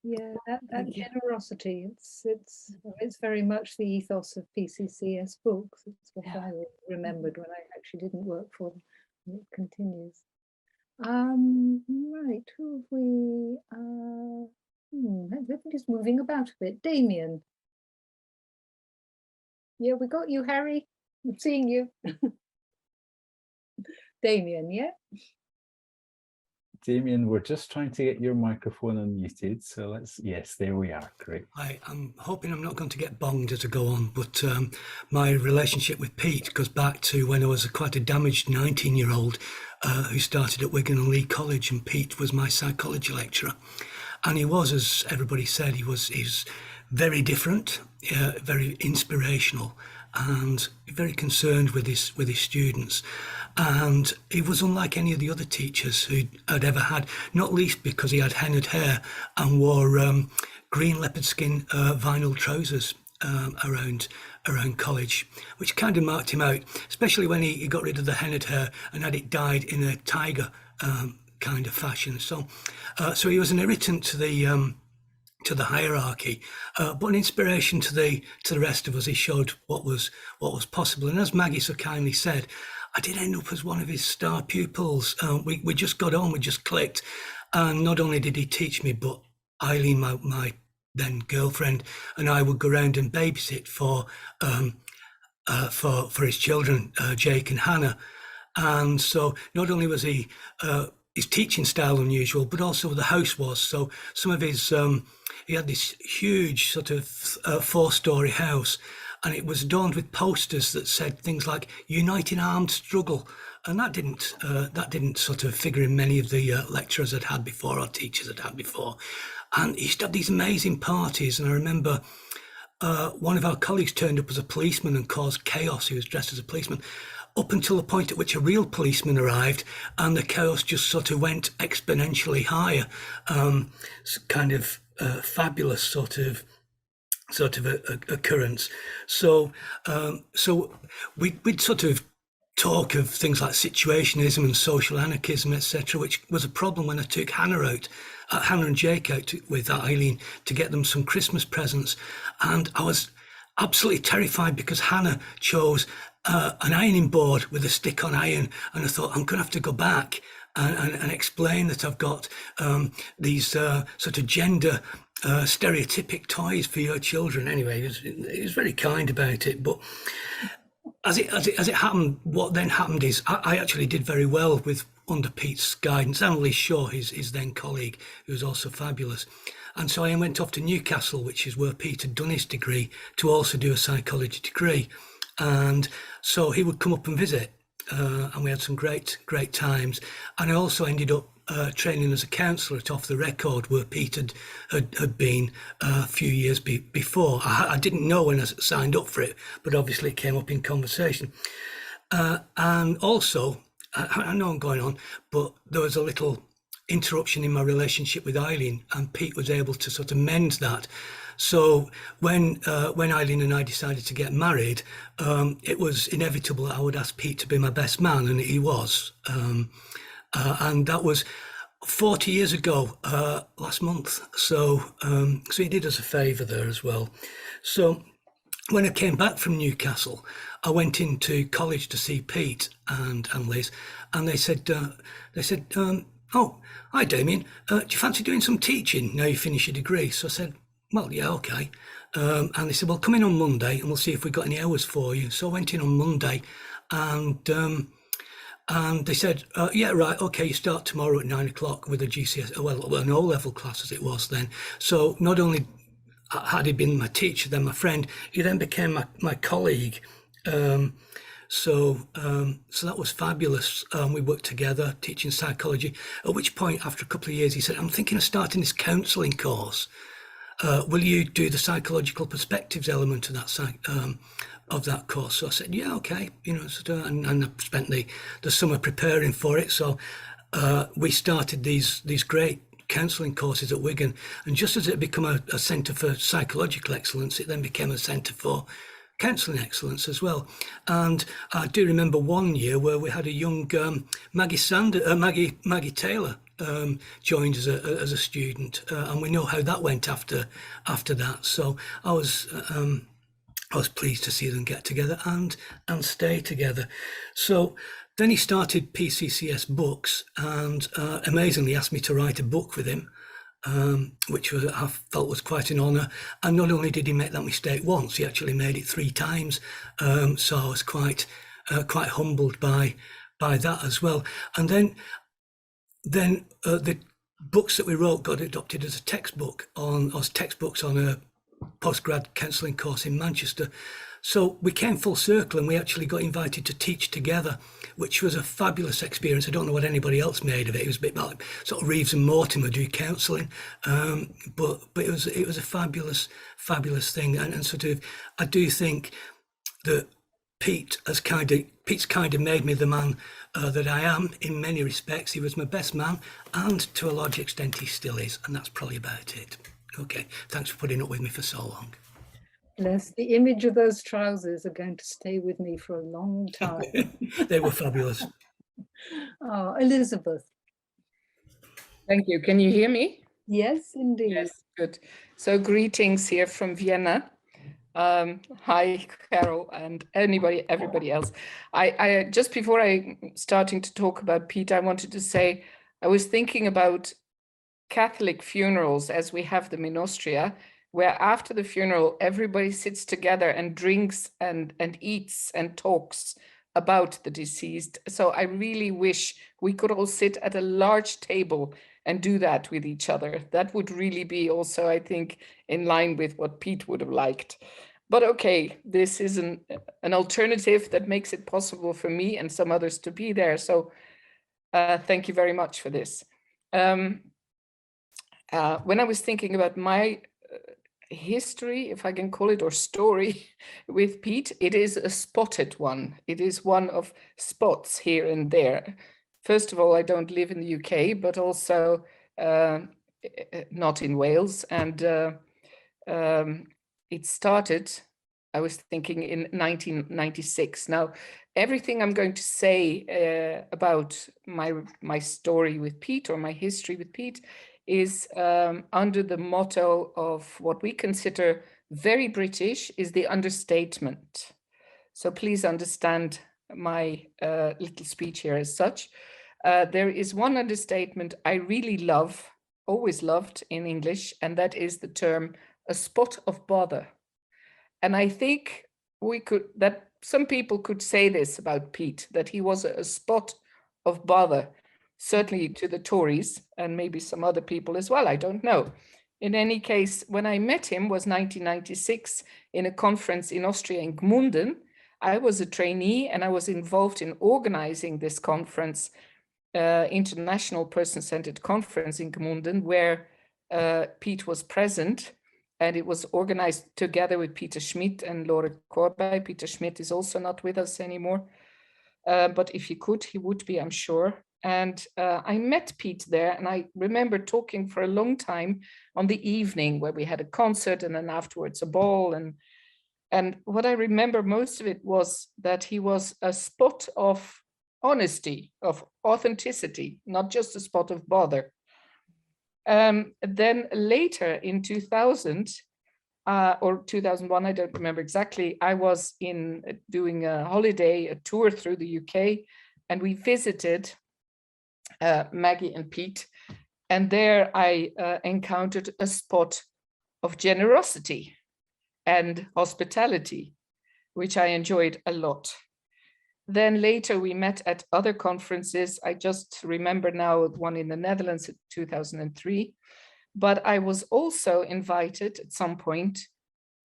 Yeah, that generosity, it's very much the ethos of PCCS Books. It's what I remembered when I actually didn't work for them. And it continues. Right, who have we everybody's moving about a bit. Damien. Yeah, we got you, Harry. I'm seeing you. Damien, yeah? Damien, we're just trying to get your microphone unmuted. So yes, there we are. Great. I'm hoping I'm not going to get bonged as I go on, but my relationship with Pete goes back to when I was quite a damaged 19-year-old who started at Wigan and Lee College, and Pete was my psychology lecturer. And he was, as everybody said, he's very different, very inspirational, and very concerned with his students. And he was unlike any of the other teachers who I'd ever had, not least because he had hennaed hair and wore green leopard skin vinyl trousers around college, which kind of marked him out, especially when he got rid of the hennaed hair and had it dyed in a tiger kind of fashion. So he was an irritant to the hierarchy, but an inspiration to the rest of us. He showed what was possible. And as Maggie so kindly said, I did end up as one of his star pupils. We just got on, we just clicked. And not only did he teach me, but Eileen, my then girlfriend, and I would go around and babysit for his children, Jake and Hannah. And so not only was his teaching style unusual, but also the house was. So some of his, he had this huge sort of 4-story house, and it was adorned with posters that said things like "Uniting Armed Struggle," and that didn't sort of figure in many of the lecturers I'd had before or teachers I'd had before. And he used to have these amazing parties, and I remember one of our colleagues turned up as a policeman and caused chaos. He was dressed as a policeman, up until the point at which a real policeman arrived, and the chaos just sort of went exponentially higher. Kind of fabulous sort of occurrence. So we'd sort of talk of things like situationism and social anarchism, etc., which was a problem when I took Hannah and Jake out with Eileen to get them some Christmas presents. And I was absolutely terrified because Hannah chose an ironing board with a stick-on iron, and I thought, I'm going to have to go back and explain that I've got these sort of gender stereotypic toys for your children. Anyway, he was very kind about it, but as it happened, what then happened is I actually did very well under Pete's guidance, and Lee Shaw, his then colleague, who was also fabulous. And so I went off to Newcastle, which is where Pete had done his degree, to also do a psychology degree. And so he would come up and visit, and we had some great times. And I also ended up training as a counsellor at Off the Record, where Pete had been a few years before. I didn't know when I signed up for it, but obviously it came up in conversation. And also, I know I'm going on, but there was a little interruption in my relationship with Eileen, and Pete was able to sort of mend that. So when Eileen and I decided to get married, it was inevitable that I would ask Pete to be my best man, and he was. And that was 40 years ago, last month. So he did us a favour there as well. So when I came back from Newcastle, I went into college to see Pete and Liz, and they said, "Oh, hi Damien, do you fancy doing some teaching now you finish your degree?" So I said, "Well, yeah, okay." And they said, "Well, come in on Monday and we'll see if we've got any hours for you." So I went in on Monday, and they said, "Yeah, right, okay, you start tomorrow at 9 o'clock with a GCSE, well, an O-level class as it was then." So not only had he been my teacher, then my friend, he then became my colleague. So that was fabulous. We worked together teaching psychology, at which point, after a couple of years, he said, "I'm thinking of starting this counselling course. Will you do the psychological perspectives element of that course?" So I said, "Yeah, okay." And I spent the summer preparing for it. So we started these great counselling courses at Wigan, and just as it had become a centre for psychological excellence, it then became a centre for counselling excellence as well. And I do remember one year where we had a young Maggie Taylor joined as a student, and we know how that went after that. So I was pleased to see them get together and stay together. So then he started PCCS Books, and amazingly asked me to write a book with him, which I felt was quite an honour. And not only did he make that mistake once, he actually made it 3 times. So I was quite humbled by that as well. And then the books that we wrote got adopted as textbooks on a postgrad counselling course in Manchester. So we came full circle, and we actually got invited to teach together, which was a fabulous experience. I don't know what anybody else made of it. It was a bit like sort of Reeves and Mortimer do counselling, but it was a fabulous thing. And sort of, I do think that Pete's kind of made me the man that I am in many respects. He was my best man, and to a large extent he still is, and that's probably about it. Okay, thanks for putting up with me for so long. Bless, the image of those trousers are going to stay with me for a long time. They were fabulous. Oh, Elizabeth. Thank you. Can you hear me? Yes, indeed. Yes, good. So greetings here from Vienna. Hi, Carol, and everybody else. I just before I starting to talk about Pete, I wanted to say I was thinking about Catholic funerals as we have them in Austria, where after the funeral, everybody sits together and drinks and eats and talks about the deceased. So I really wish we could all sit at a large table and do that with each other. That would really be also, I think, in line with what Pete would have liked. But okay, this is an alternative that makes it possible for me and some others to be there. So thank you very much for this. When I was thinking about my history, if I can call it, or story with Pete, it is a spotted one. It is one of spots here and there. First of all, I don't live in the UK, but also not in Wales. And it started, I was thinking, in 1996. Now, everything I'm going to say about my story with Pete, or my history with Pete, is under the motto of what we consider very British, is the understatement. So please understand my little speech here as such. There is one understatement I really love, always loved in English, and that is the term a spot of bother. And I think that some people could say this about Pete, that he was a spot of bother, certainly to the Tories, and maybe some other people as well, I don't know. In any case, when I met him was 1996 in a conference in Austria in Gmunden, I was a trainee and I was involved in organizing this conference, International Person-Centered Conference in Gmunden, where Piet was present, and it was organized together with Peter Schmidt and Laura Corbij. Peter Schmidt is also not with us anymore, but if he could, he would be, I'm sure. And I met Piet there, and I remember talking for a long time on the evening where we had a concert and then afterwards a ball. And what I remember most of it was that he was a spot of honesty, of authenticity, not just a spot of bother. Then later in 2000 or 2001, I don't remember exactly, I was doing a holiday, a tour through the UK, and we visited Maggie and Piet. And there I encountered a spot of generosity and hospitality, which I enjoyed a lot. Then later we met at other conferences. I just remember now one in the Netherlands in 2003, but I was also invited at some point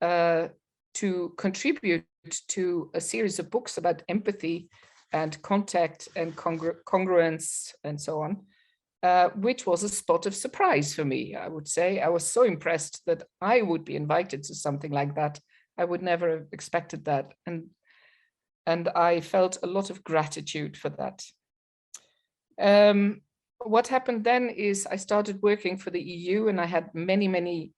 to contribute to a series of books about empathy and contact and congruence and so on, which was a spot of surprise for me, I would say. I was so impressed that I would be invited to something like that. I would never have expected that. And I felt a lot of gratitude for that. What happened then is I started working for the EU, and I had many, many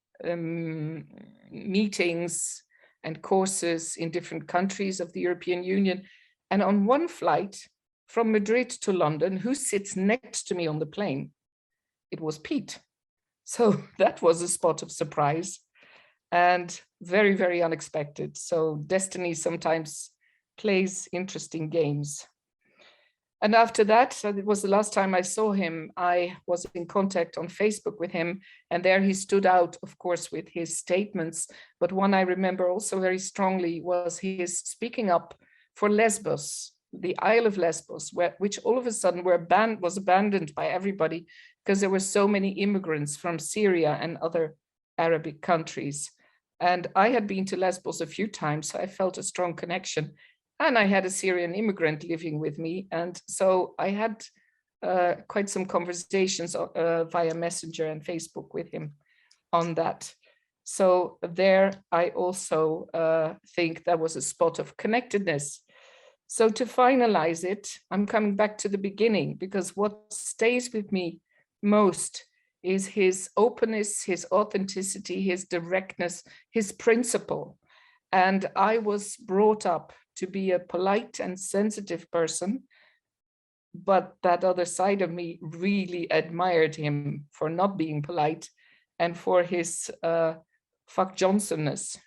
meetings and courses in different countries of the European Union. And on one flight from Madrid to London, who sits next to me on the plane? It was Piet. So that was a spot of surprise and very, very unexpected. So destiny sometimes plays interesting games. And after that, so it was the last time I saw him, I was in contact on Facebook with him, and there he stood out, of course, with his statements. But one I remember also very strongly was his speaking up for Lesbos, the Isle of Lesbos, which all of a sudden was abandoned by everybody because there were so many immigrants from Syria and other Arabic countries. And I had been to Lesbos a few times, so I felt a strong connection. And I had a Syrian immigrant living with me. And so I had quite some conversations via Messenger and Facebook with him on that. So there I also think that was a spot of connectedness. So to finalize it, I'm coming back to the beginning, because what stays with me most is his openness, his authenticity, his directness, his principle. And I was brought up to be a polite and sensitive person, but that other side of me really admired him for not being polite and for his fuck Johnsonness.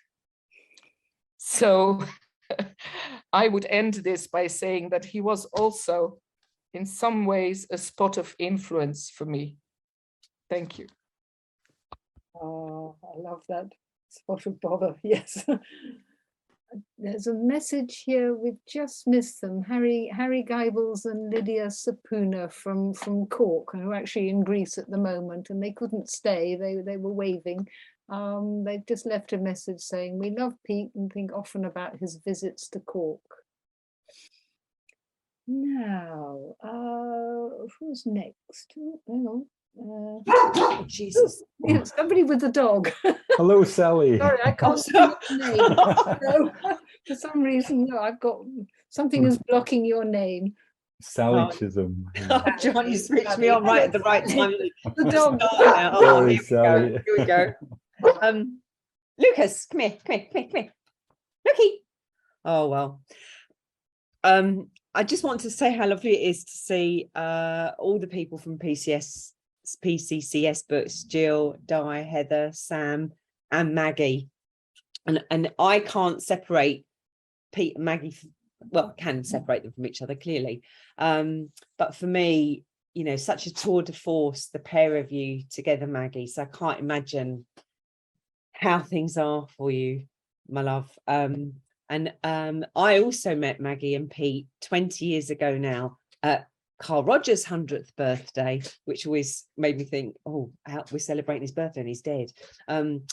So I would end this by saying that he was also in some ways a spot of influence for me. Thank you. Oh, I love that spot of bother, yes. There's a message here, we've just missed them. Harry Geibels and Lydia Sapuna from Cork, who are actually in Greece at the moment, and they couldn't stay, they were waving. They've just left a message saying, we love Piet and think often about his visits to Cork. Now, who's next? Oh, hang on. Jesus. Yeah, somebody with a dog. Hello, Sally. Sorry, I can't see your name. No, for some reason, no, I've got something is blocking your name. Sally Chisholm. Oh, John, you switched me on right at the right time. The dog. Oh, here Sorry, we go. Here we go. Lucas, come here. Looky. Oh, well. I just want to say how lovely it is to see all the people from PCCS books, Jill, Di, Heather, Sam, and Maggie. And I can't separate Piet and Maggie, well, I can separate them from each other, clearly. But for me, you know, such a tour de force, the pair of you together, Maggie. So I can't imagine how things are for you, my love. And I also met Maggie and Piet 20 years ago now at Carl Rogers' 100th birthday, which always made me think, oh, we're celebrating his birthday and he's dead.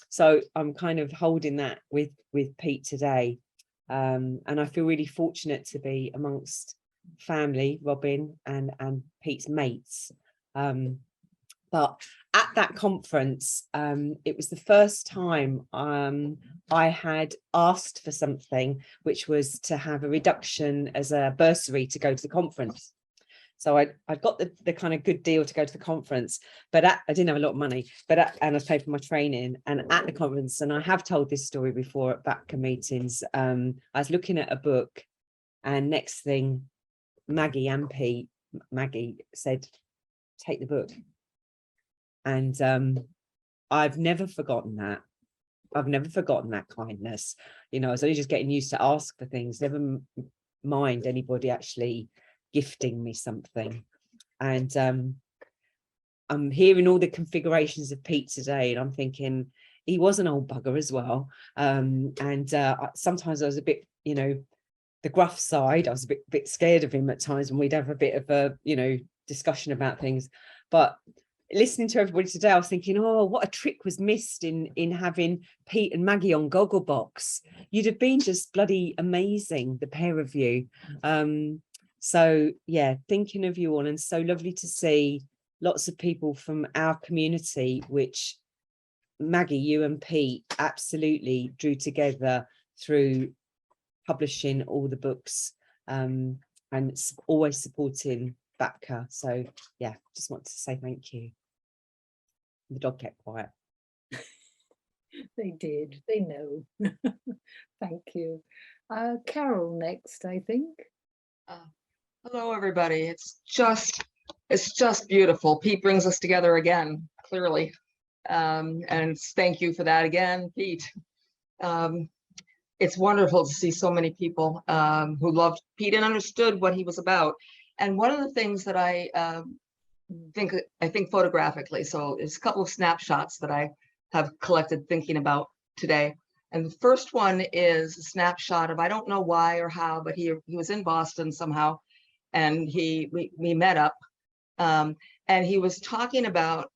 So I'm kind of holding that with Piet today. And I feel really fortunate to be amongst family, Robin and Pete's mates. But at that conference, it was the first time I had asked for something, which was to have a reduction as a bursary to go to the conference. So I got the kind of good deal to go to the conference, but I didn't have a lot of money, and I paid for my training. And at the conference, and I have told this story before at BAPCA meetings, I was looking at a book, and next thing, Maggie and Pete, Maggie said, take the book. And I've never forgotten that. I've never forgotten that kindness. You know, I was only just getting used to ask for things, never mind anybody actually gifting me something. And I'm hearing all the configurations of Pete today, and I'm thinking he was an old bugger as well. Sometimes I was a bit, you know, the gruff side. I was a bit scared of him at times when we'd have a bit of a, you know, discussion about things. But listening to everybody today, I was thinking, oh, what a trick was missed in having Pete and Maggie on Gogglebox. You'd have been just bloody amazing, the pair of you. So yeah, thinking of you all, and so lovely to see lots of people from our community, which Maggie, you and Pete absolutely drew together through publishing all the books, and it's always supporting BAPCA. So yeah, just want to say thank you. The dog kept quiet. They did, they know. Thank you. Carol next, I think. Hello, everybody. It's just beautiful. Pete brings us together again, clearly. And thank you for that again, Pete. It's wonderful to see so many people who loved Pete and understood what he was about. And one of the things that I think photographically, so it's a couple of snapshots that I have collected thinking about today. And the first one is a snapshot of, I don't know why or how, but he was in Boston somehow, and we met up, and he was talking about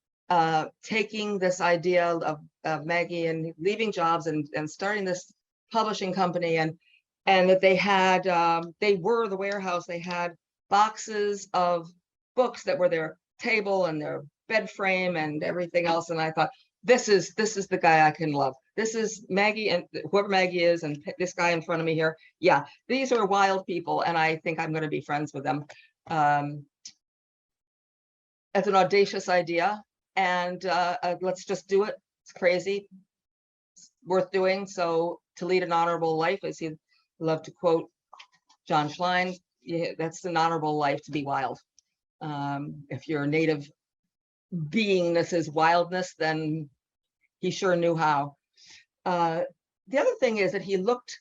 taking this idea of Maggie and leaving jobs and starting this publishing company, and that they had they were the warehouse. They had boxes of books that were their table and their bed frame and everything else. And I thought, this is the guy I can love. This is Maggie, and whoever Maggie is, and this guy in front of me here. Yeah, these are wild people, and I think I'm going to be friends with them. It's an audacious idea, and let's just do it. It's crazy. It's worth doing. So to lead an honorable life, as he loved to quote John Schlein, yeah, that's an honorable life, to be wild. If your native beingness is wildness, then he sure knew how. The other thing is that he looked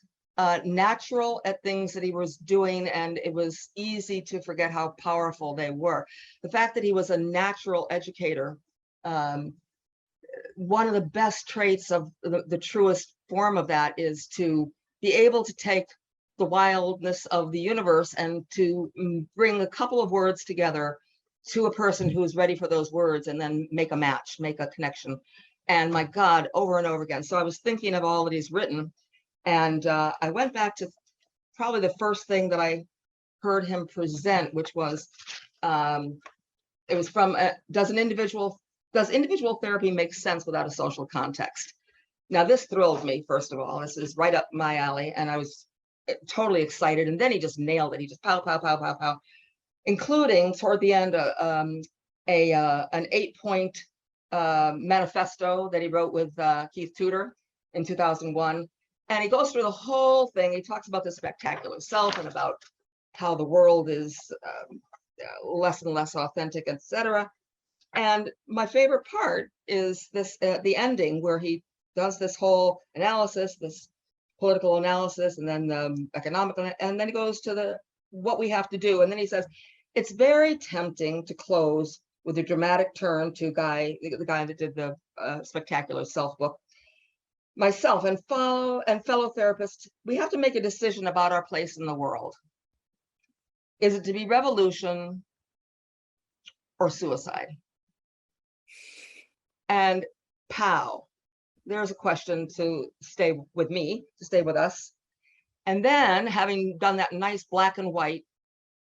natural at things that he was doing, and it was easy to forget how powerful they were. The fact that he was a natural educator, one of the best traits of the truest form of that is to be able to take the wildness of the universe and to bring a couple of words together to a person who is ready for those words, and then make a match, make a connection. And my God, over and over again. So I was thinking of all that he's written, and I went back to probably the first thing that I heard him present, which was, it was from, does individual therapy make sense without a social context? Now this thrilled me, first of all. This is right up my alley, and I was totally excited. And then he just nailed it. He just pow, pow, pow, pow, pow, including toward the end, an 8-point manifesto that he wrote with Keith Tudor in 2001. And he goes through the whole thing. He talks about the spectacular self and about how the world is less and less authentic, etc. And my favorite part is this, the ending, where he does this whole analysis, this political analysis, and then the economic, and then he goes to what we have to do. And then he says, it's very tempting to close with a dramatic turn to the guy that did the Spectacular Self book. Myself and fellow therapists, we have to make a decision about our place in the world. Is it to be revolution or suicide? And pow, there's a question to stay with me, to stay with us. And then having done that nice black and white,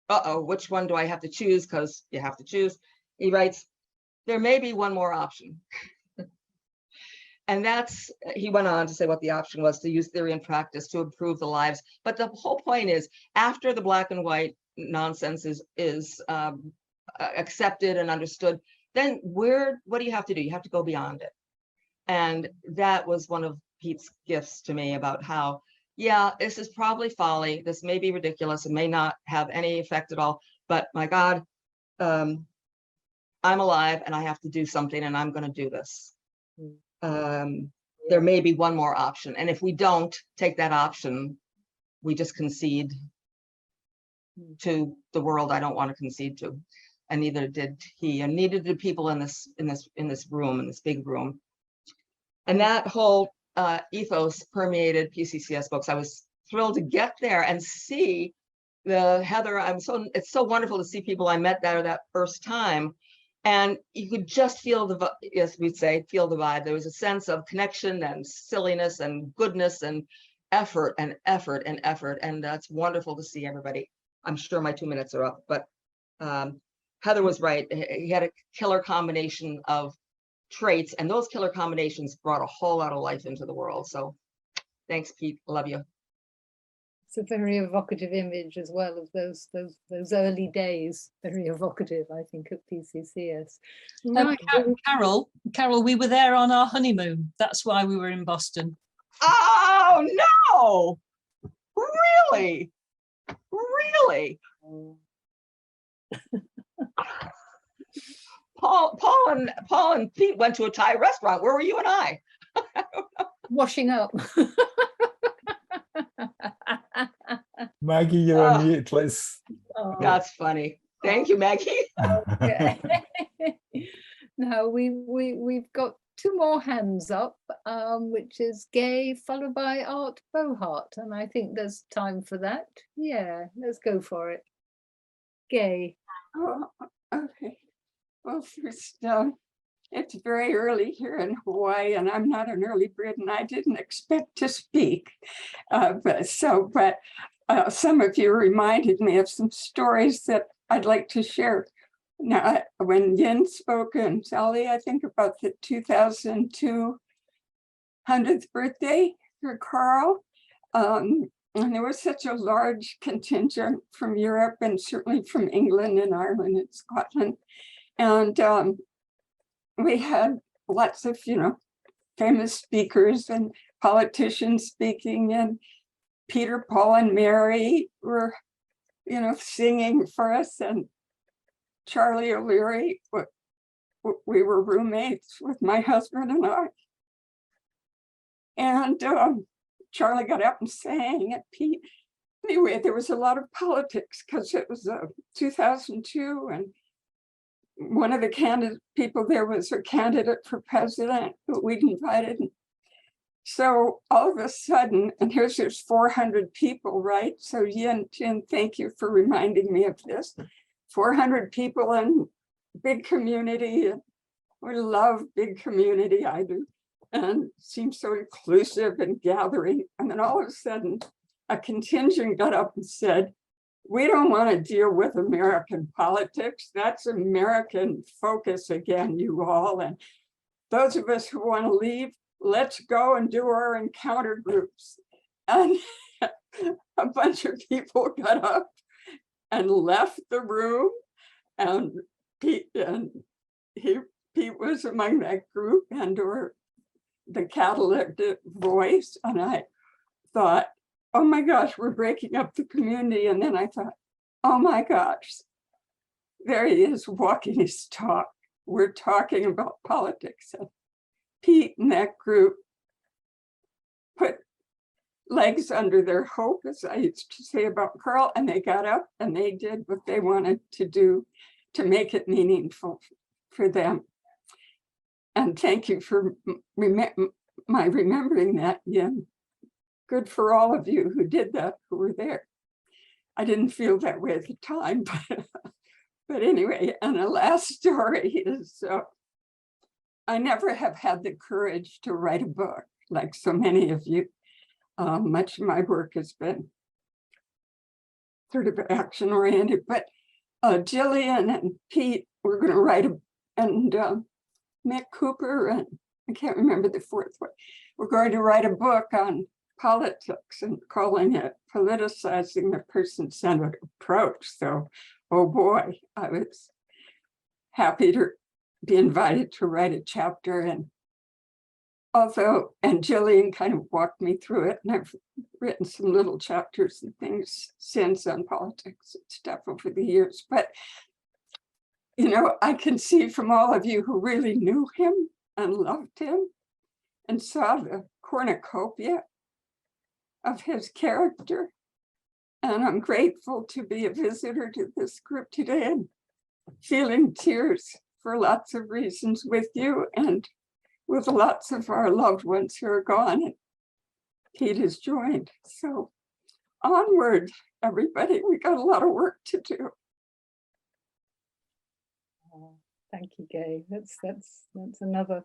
which one do I have to choose? Because you have to choose. He writes, there may be one more option. And he went on to say what the option was: to use theory and practice to improve the lives. But the whole point is, after the black and white nonsense is accepted and understood, then what do you have to do? You have to go beyond it. And that was one of Pete's gifts to me about how, yeah, this is probably folly. This may be ridiculous. It may not have any effect at all. But my God, I'm alive and I have to do something, and I'm going to do this. There may be one more option. And if we don't take that option, we just concede to the world I don't want to concede to. And neither did he, and neither did people in this room, in this big room. And that whole ethos permeated PCCS books. I was thrilled to get there and see Heather. It's so wonderful to see people I met there that first time. And you could just feel feel the vibe. There was a sense of connection and silliness and goodness and effort and effort and effort. And that's wonderful to see everybody. I'm sure my 2 minutes are up, but Heather was right. He had a killer combination of traits, and those killer combinations brought a whole lot of life into the world. So thanks, Pete. Love you. It's a very evocative image as well of those early days. Very evocative, I think, of PCCS. Right. Carol, we were there on our honeymoon. That's why we were in Boston. Oh no! Really? Really? Paul and Pete went to a Thai restaurant. Where were you and I? Washing up. Maggie, you're on mute. Let's. That's funny. Thank you, Maggie. Okay. Now we've got two more hands up, which is Gay, followed by Art Bohart, and I think there's time for that. Yeah, let's go for it. Gay. Oh, okay. Well, first, it's very early here in Hawaii, and I'm not an early bird, and I didn't expect to speak. But some of you reminded me of some stories that I'd like to share. Now, when Yin spoke and Sally, I think about the 2002 100th birthday for Carl, and there was such a large contingent from Europe and certainly from England and Ireland and Scotland. And we had lots of, famous speakers and politicians speaking, and Peter, Paul, and Mary were, singing for us, and Charlie O'Leary, we were roommates with my husband and I. And Charlie got up and sang at Pete. Anyway, there was a lot of politics because it was 2002, and one of the people there was a candidate for president who we'd invited. So all of a sudden, and there's 400 people, right? So Yin, thank you for reminding me of this. 400 people in big community. And we love big community, I do. And it seems so inclusive and gathering. And then all of a sudden, a contingent got up and said, we don't want to deal with American politics. That's American focus again, you all. And those of us who want to leave, let's go and do our encounter groups. And a bunch of people got up and left the room. And Pete was among that group, or the catalytic voice. And I thought, oh my gosh, we're breaking up the community. And then I thought, oh my gosh, there he is walking his talk. We're talking about politics. And Pete and that group put legs under their hope, as I used to say about Carl, and they got up and they did what they wanted to do to make it meaningful for them. And thank you for remembering that, Yin. Good for all of you who did that, who were there. I didn't feel that way at the time, but anyway, and the last story is, I never have had the courage to write a book like so many of you. Much of my work has been sort of action oriented, but Jillian and Pete were going to write and Mick Cooper and I can't remember the fourth one. We're going to write a book on politics and calling it Politicizing the Person-Centered Approach. So, oh boy, I was happy to be invited to write a chapter. And Jillian kind of walked me through it, and I've written some little chapters and things since on politics and stuff over the years. But, you know, I can see from all of you who really knew him and loved him and saw the cornucopia of his character. And I'm grateful to be a visitor to this group today and feeling tears for lots of reasons with you and with lots of our loved ones who are gone. And Pete has joined. So onward, everybody. We got a lot of work to do. Oh, thank you, Gay. That's another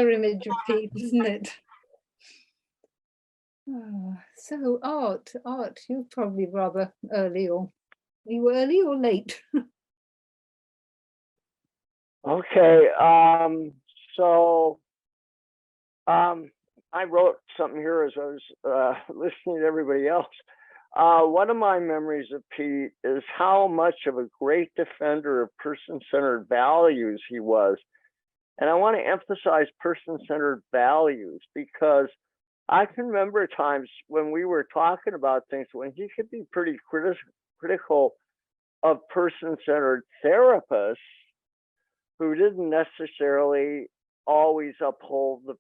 image of Pete, isn't it? Oh, so Art, you're probably rather early, or are you early or late? Okay, I wrote something here as I was listening to everybody else. One of my memories of Pete is how much of a great defender of person-centered values he was. And I want to emphasize person-centered values because I can remember times when we were talking about things when he could be pretty critical of person-centered therapists who didn't necessarily always uphold the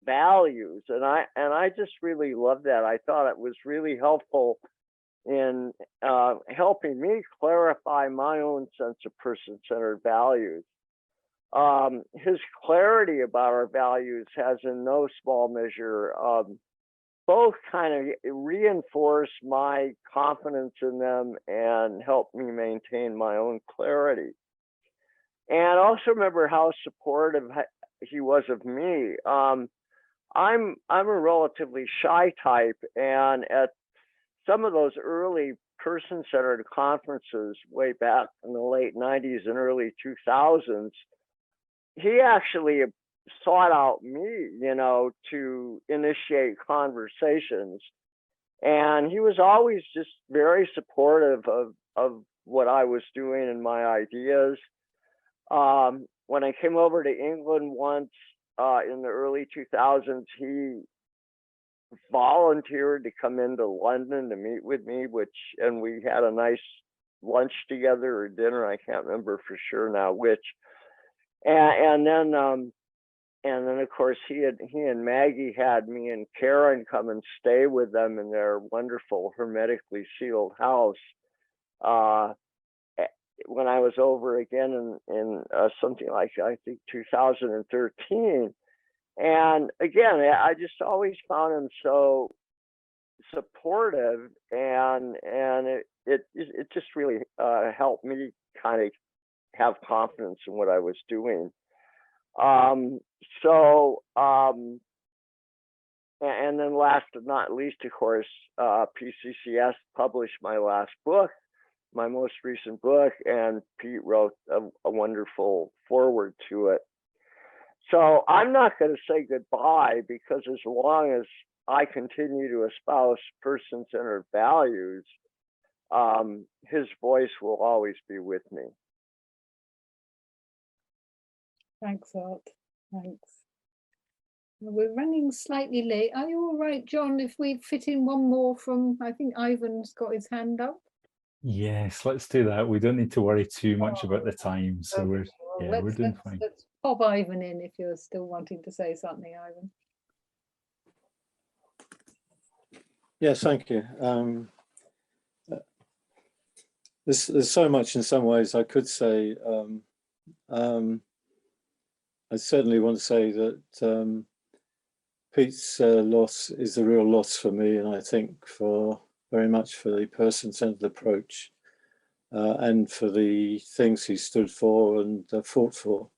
values. And I just really loved that. I thought it was really helpful in helping me clarify my own sense of person-centered values. His clarity about our values has in no small measure both kind of reinforced my confidence in them and helped me maintain my own clarity. And I also remember how supportive he was of me. I'm a relatively shy type, and at some of those early person-centered conferences way back in the late 90s and early 2000s, he actually sought out me, you know, to initiate conversations. And he was always just very supportive of what I was doing and my ideas. When I came over to England once in the early 2000s, he volunteered to come into London to meet with me, and we had a nice lunch together or dinner. I can't remember for sure now which. And then of course he and Maggie had me and Karen come and stay with them in their wonderful hermetically sealed house. When I was over again in something like, I think 2013. And again, I just always found him so supportive, and it just really helped me kind of have confidence in what I was doing. And then last but not least, of course, PCCS published my last book, my most recent book, and Pete wrote a wonderful foreword to it. So I'm not going to say goodbye, because as long as I continue to espouse person-centered values, his voice will always be with me. Thanks, Art. Thanks. We're running slightly late. Are you all right, John, if we fit in one more from, I think Ivan's got his hand up? Yes, let's do that. We don't need to worry too much about the time. So Okay, well, we're doing fine. Let's pop Ivan in if you're still wanting to say something, Ivan. Yes, thank you. There's so much in some ways I could say. I certainly want to say that Pete's loss is a real loss for me, and I think very much for the person-centered approach and for the things he stood for and fought for.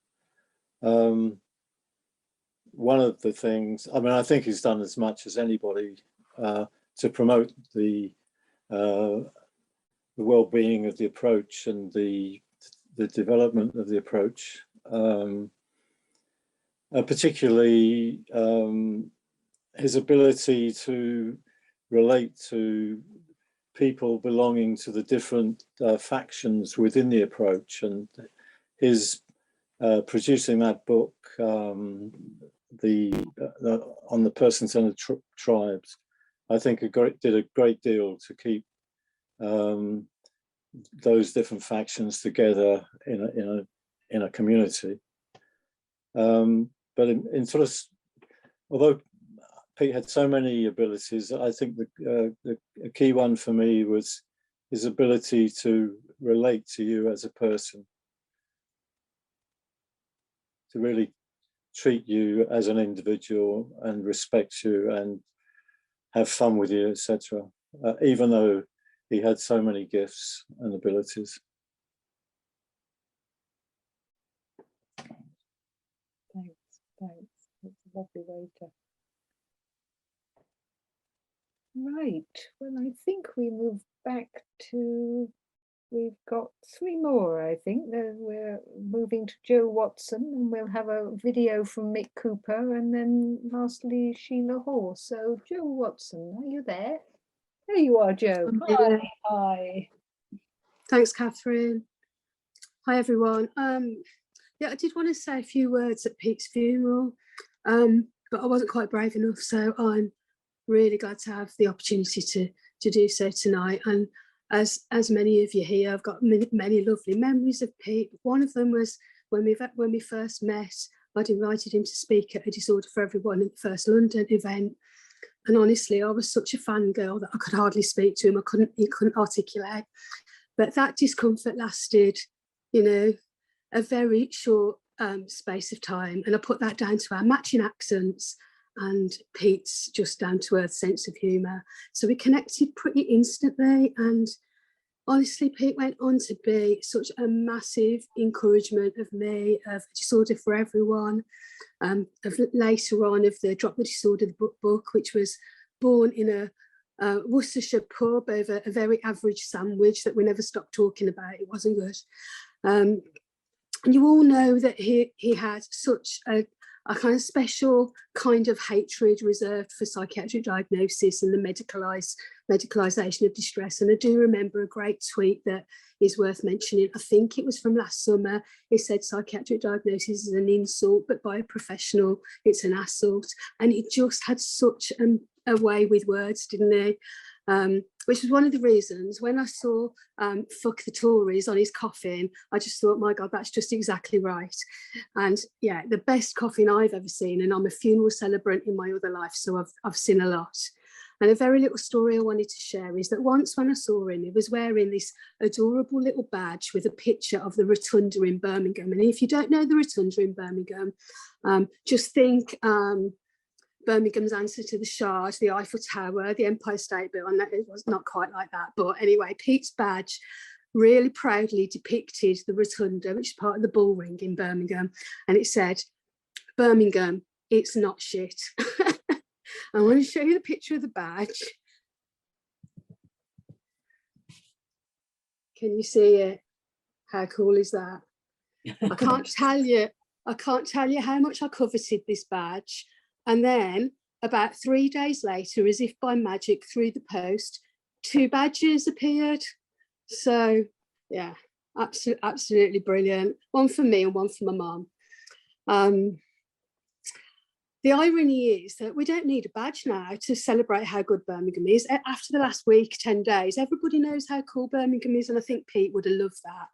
one of the things, I mean, I think he's done as much as anybody to promote the well-being of the approach and the development of the approach, particularly his ability to relate to people belonging to the different factions within the approach, and his producing that book, on the person-centered tribes, I think did a great deal to keep those different factions together in a community. But in sort of, although Pete had so many abilities, I think the key one for me was his ability to relate to you as a person, to really treat you as an individual and respect you and have fun with you, etc. Even though he had so many gifts and abilities. Thanks. That's a lovely way to. Right. Well, I think we move back to. We've got three more, I think. We're moving to Joe Watson, and we'll have a video from Mick Cooper, and then lastly Sheila Hall. So Joe Watson, are you there? There you are, Joe. Hi. Hi. Thanks, Catherine. Hi, everyone. Yeah, I did want to say a few words at Pete's funeral, but I wasn't quite brave enough, so I'm really glad to have the opportunity to do so tonight. And as many of you here, I've got many lovely memories of Pete. One of them was when we first met. I'd invited him to speak at a Disorder for Everyone at the first London event, and honestly, I was such a fangirl that I could hardly speak to him. He couldn't articulate, but that discomfort lasted, a very short space of time, and I put that down to our matching accents and Pete's just down-to-earth sense of humour. So we connected pretty instantly, and honestly, Pete went on to be such a massive encouragement of me, of Disorder for Everyone, of later on of the Drop the Disorder book, which was born in a Worcestershire pub over a very average sandwich that we never stopped talking about. It wasn't good. And you all know that he had such a kind of special kind of hatred reserved for psychiatric diagnosis and the medicalisation of distress. And I do remember a great tweet that is worth mentioning. I think it was from last summer. He said psychiatric diagnosis is an insult, but by a professional, it's an assault. And he just had such a way with words, didn't he? Which was one of the reasons when I saw "fuck the Tories" on his coffin, I just thought, my God, that's just exactly right. And yeah, the best coffin I've ever seen. And I'm a funeral celebrant in my other life, so I've seen a lot. And a very little story I wanted to share is that once when I saw him, he was wearing this adorable little badge with a picture of the Rotunda in Birmingham. And if you don't know the Rotunda in Birmingham, just think Birmingham's answer to the Shard, the Eiffel Tower, the Empire State Building. It was not quite like that. But anyway, Pete's badge really proudly depicted the Rotunda, which is part of the Bull Ring in Birmingham. And it said, "Birmingham, it's not shit." I want to show you the picture of the badge. Can you see it? How cool is that? I can't tell you how much I coveted this badge. And then about 3 days later, as if by magic through the post, 2 badges appeared. So yeah, absolutely brilliant. One for me and one for my mum. The irony is that we don't need a badge now to celebrate how good Birmingham is. After the last week, 10 days, everybody knows how cool Birmingham is, and I think Pete would have loved that.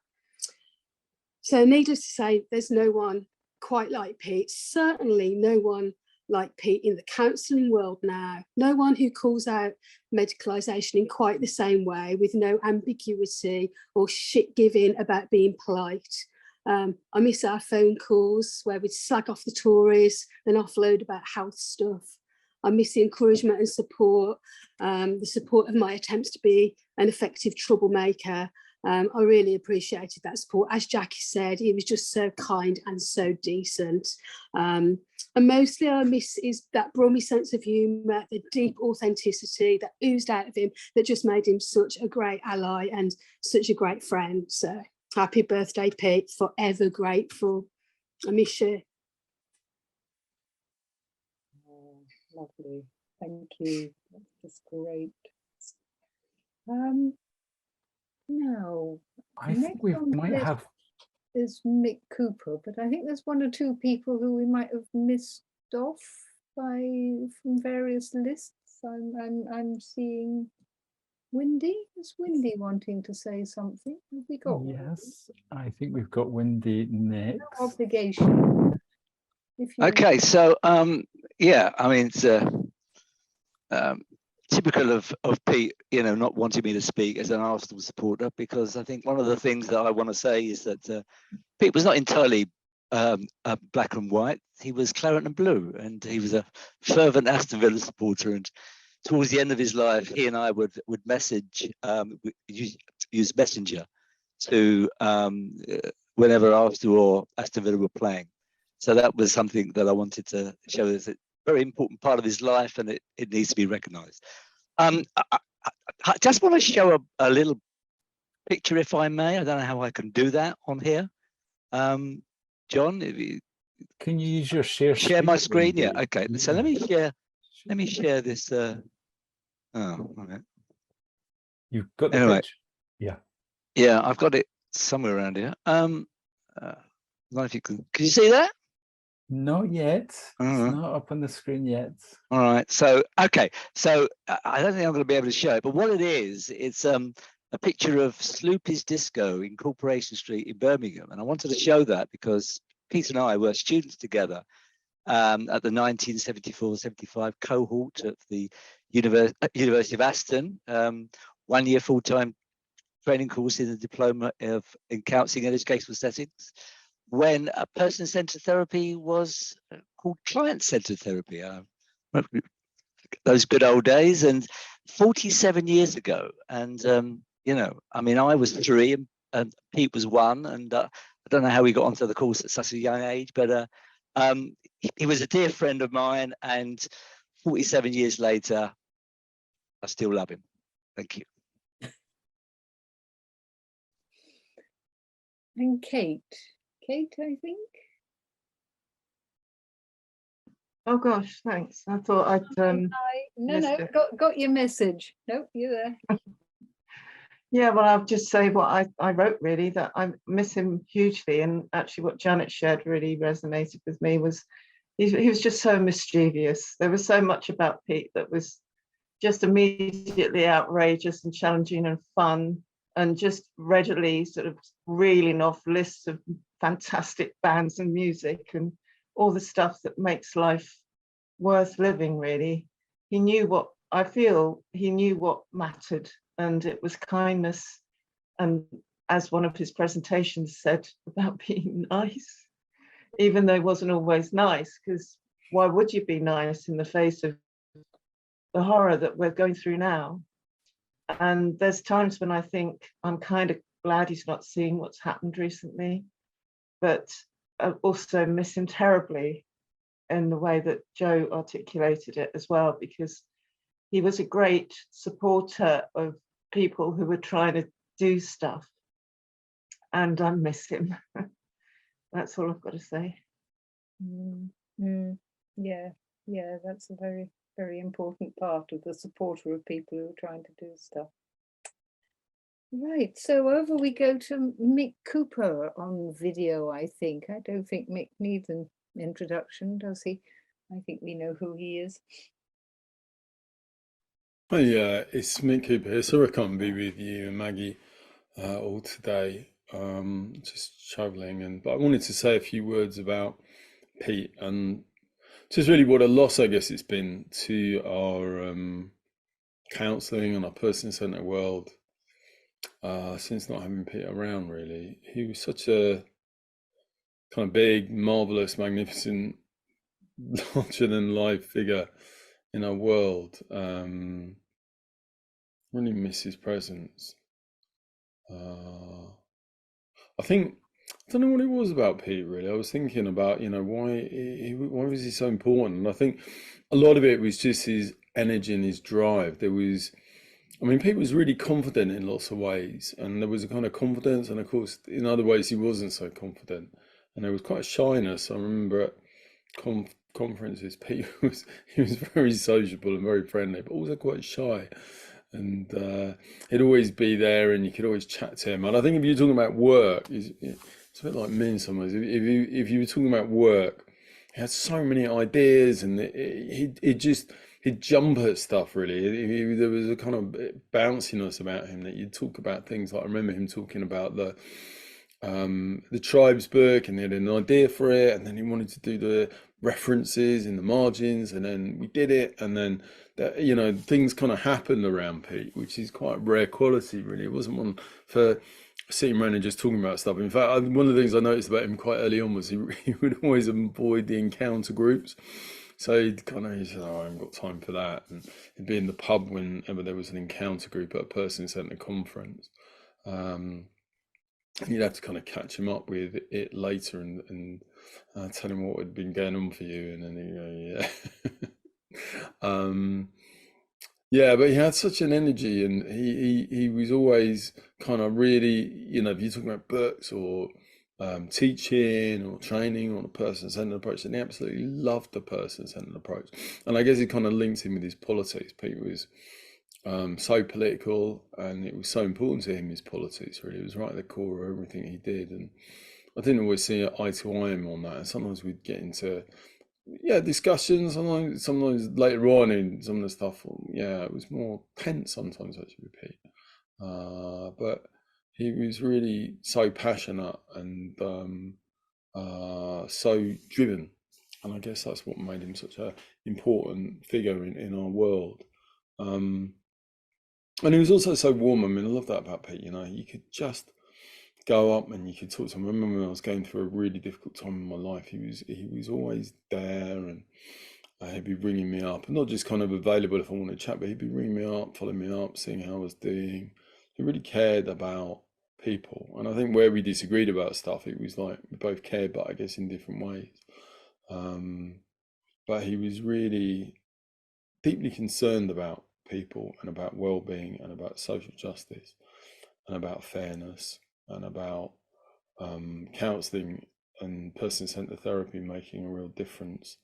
So needless to say, there's no one quite like Pete, certainly no one like Pete in the counselling world now, no one who calls out medicalisation in quite the same way, with no ambiguity or shit giving about being polite. I miss our phone calls where we'd slag off the Tories and offload about health stuff. I miss the encouragement and support, the support of my attempts to be an effective troublemaker. I really appreciated that support. As Jackie said, he was just so kind and so decent. And mostly I miss is that Brummy sense of humour, the deep authenticity that oozed out of him, that just made him such a great ally and such a great friend. So happy birthday, Pete. Forever grateful. I miss you. Oh, lovely. Thank you. That's great. Now, I think we might have. Is Mick Cooper, but I think there's one or two people who we might have missed off from various lists. I'm seeing Wendy. Is Wendy wanting to say something? Have we got? Yes, I think we've got Wendy next. No obligation. If you Okay, so yeah, I mean it's typical of Pete, you know, not wanting me to speak as an Arsenal supporter, because I think one of the things that I want to say is that Pete was not entirely black and white. He was claret and blue, and he was a fervent Aston Villa supporter. And towards the end of his life, he and I would message, use Messenger to whenever Arsenal or Aston Villa were playing. So that was something that I wanted to show as a very important part of his life, and it needs to be recognised. I just want to show a little picture, if I may. I don't know how I can do that on here. John, if you can you use your share my screen? Yeah. Okay. So let me share this. Oh, okay. You've got the anyway. picture. Yeah. Yeah, I've got it somewhere around here. I don't know if you can you see that? Not yet. It's not up on the screen yet. All right. So, okay. So I don't think I'm going to be able to show it, but what it is, it's a picture of Sloopy's Disco in Corporation Street in Birmingham. And I wanted to show that because Pete and I were students together at the 1974-75 cohort at the University of Aston, 1 year full-time training course in the diploma in counselling and educational settings, when a person-centered therapy was called client-centered therapy. Those good old days, and 47 years ago. And, you know, I mean, I was 3 and Pete was 1, and I don't know how he got onto the course at such a young age, but he was a dear friend of mine, and 47 years later, I still love him. Thank you. And Kate, I think. Oh gosh, thanks. I thought I'd No, got your message. Nope, you're there. Yeah, well, I'll just say what I wrote, really, that I miss him hugely. And actually what Janet shared really resonated with me was he was just so mischievous. There was so much about Pete that was just immediately outrageous and challenging and fun, and just readily sort of reeling off lists of fantastic bands and music and all the stuff that makes life worth living, really. He knew what he knew what mattered, and it was kindness. And as one of his presentations said about being nice, even though he wasn't always nice, because why would you be nice in the face of the horror that we're going through now? And there's times when I think I'm kind of glad he's not seeing what's happened recently, but I also miss him terribly in the way that Joe articulated it as well, because he was a great supporter of people who were trying to do stuff, and I miss him. That's all I've got to say. Yeah, that's a very, very important part of the supporter of people who are trying to do stuff. Right, so over we go to Mick Cooper on video, I think. I don't think Mick needs an introduction, does he? I think we know who he is. Hi, it's Mick Cooper here. Sorry I can't be with you and Maggie all today. Just travelling, but I wanted to say a few words about Pete, and just really what a loss I guess it's been to our counselling and our person-centred world since not having Pete around, really. He was such a kind of big, marvellous, magnificent, larger-than-life figure in our world. Really miss his presence. I think, I don't know what it was about Pete, really. I was thinking about, you know, why was he so important? And I think a lot of it was just his energy and his drive. There was, I mean, Pete was really confident in lots of ways, and there was a kind of confidence, and of course, in other ways, he wasn't so confident, and there was quite a shyness. I remember at conferences, Pete he was very sociable and very friendly, but also quite shy. And he'd always be there, and you could always chat to him. And I think if you're talking about work, it's a bit like me in some ways. If you were talking about work, he had so many ideas, and he'd jump at stuff really. There was a kind of bounciness about him that you'd talk about things like, I remember him talking about the Tribes book, and he had an idea for it, and then he wanted to do the references in the margins, and then we did it, and then that, you know, things kind of happened around Pete, which is quite rare quality really. It wasn't one for sitting around and just talking about stuff. In fact, one of the things I noticed about him quite early on was he would always avoid the encounter groups. So he said, oh, I haven't got time for that. And he'd be in the pub whenever there was an encounter group at a person centre conference. And you'd have to kind of catch him up with it later and tell him what had been going on for you. And then he'd go, yeah. Yeah, but he had such an energy, and he was always kind of really, you know, if you're talking about books or teaching or training on a person-centered approach, and he absolutely loved the person-centered approach. And I guess it kind of links in with his politics. Pete was so political, and it was so important to him, his politics, really. It was right at the core of everything he did. And I didn't always see eye to eye on that. And sometimes we'd get into discussions, sometimes later on in some of the stuff, it was more tense sometimes actually with Pete. But he was really so passionate and so driven, and I guess that's what made him such an important figure in our world. And he was also so warm. I mean, I love that about Pete, you know, you could just go up and you could talk to him. I remember when I was going through a really difficult time in my life, he was always there, and he'd be ringing me up, and not just kind of available if I wanted to chat, but he'd be ringing me up, following me up, seeing how I was doing. He really cared about people, and I think where we disagreed about stuff, it was like we both cared, but I guess in different ways. But he was really deeply concerned about people and about well-being and about social justice and about fairness and about counselling and person-centered therapy making a real difference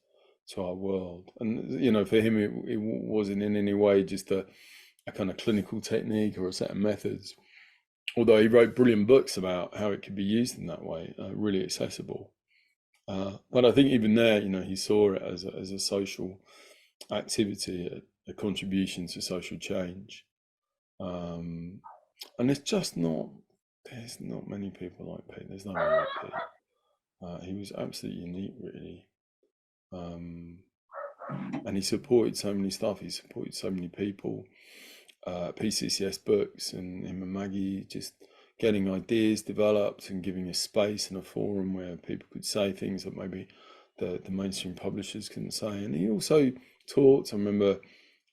to our world. And, you know, for him, it wasn't in any way just a kind of clinical technique or a set of methods, although he wrote brilliant books about how it could be used in that way, really accessible. But I think even there, you know, he saw it as a social activity, a contribution to social change. And it's just there's not many people like Pete. There's no one like Pete. He was absolutely unique, really. And he supported so many stuff. He supported so many people. PCCS books, and him and Maggie just getting ideas developed and giving a space and a forum where people could say things that maybe the mainstream publishers couldn't say. And he also talked. I remember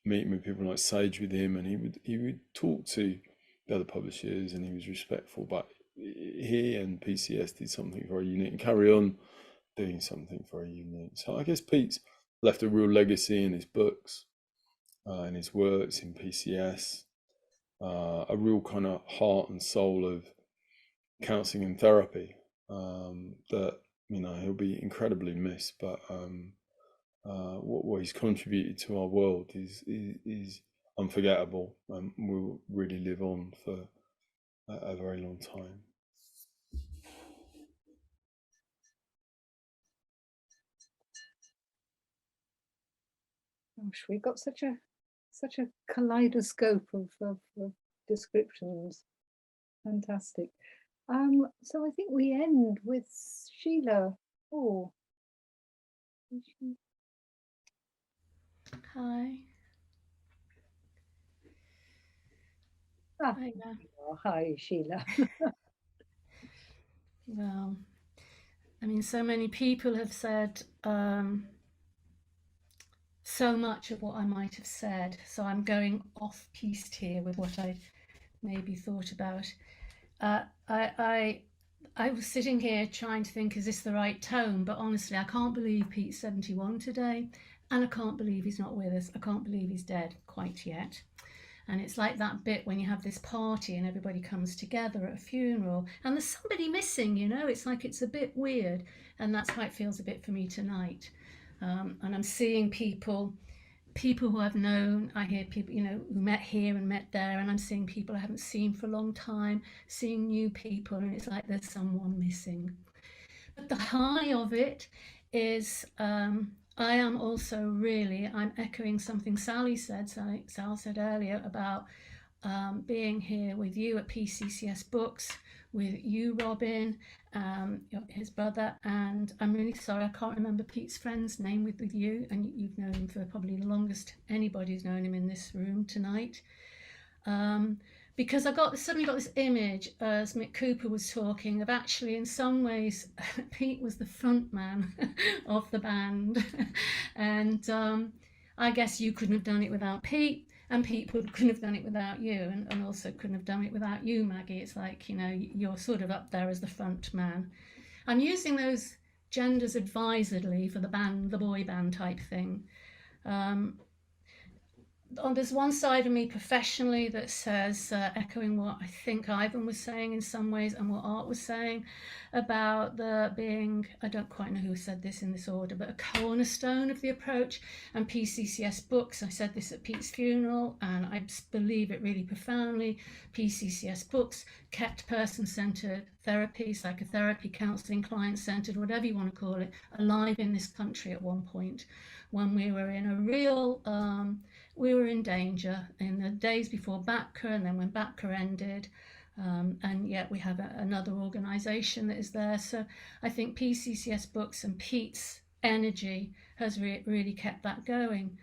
meeting with people like Sage with him, and he would talk to the other publishers, and he was respectful, but he and PCS did something very unique and carry on doing something very unique. So I guess Pete's left a real legacy in his books, in his works, in PCS, a real kind of heart and soul of counselling and therapy, that, you know, he'll be incredibly missed, but what he's contributed to our world is unforgettable, and will really live on for a very long time. Gosh, we've got such a kaleidoscope of descriptions. Fantastic. So I think we end with Sheila. Oh. Hi. Hi, hi, Sheila. Well, I mean, so many people have said so much of what I might have said, so I'm going off-piste here with what I maybe thought about. I was sitting here trying to think, is this the right tone? But honestly, I can't believe Pete's 71 today, and I can't believe he's not with us. I can't believe he's dead quite yet. And it's like that bit when you have this party and everybody comes together at a funeral and there's somebody missing, you know, it's like it's a bit weird. And that's how it feels a bit for me tonight. And I'm seeing people who I've known. I hear people, you know, who met here and met there, and I'm seeing people I haven't seen for a long time, seeing new people, and it's like there's someone missing. But the high of it is, I am also really, I'm echoing something Sal said earlier about being here with you at PCCS Books, with you, Robin, his brother, and I'm really sorry, I can't remember Pete's friend's name with you, and you've known him for probably the longest anybody's known him in this room tonight. Because I suddenly got this image as Mick Cooper was talking of actually in some ways Pete was the front man of the band. And I guess you couldn't have done it without Pete, and Pete couldn't have done it without you, and also couldn't have done it without you, Maggie. It's like, you know, you're sort of up there as the front man. I'm using those genders advisedly for the band, the boy band type thing. There's one side of me professionally that says, echoing what I think Ivan was saying in some ways and what Art was saying about the being, I don't quite know who said this in this order, but a cornerstone of the approach. And PCCS Books, I said this at Pete's funeral, and I believe it really profoundly. PCCS Books kept person-centered therapy, psychotherapy, counselling, client-centered, whatever you want to call it, alive in this country at one point when we were in a real... we were in danger in the days before BATCA, and then when BATCA ended, and yet we have another organisation that is there. So I think PCCS Books and Pete's energy has really kept that going.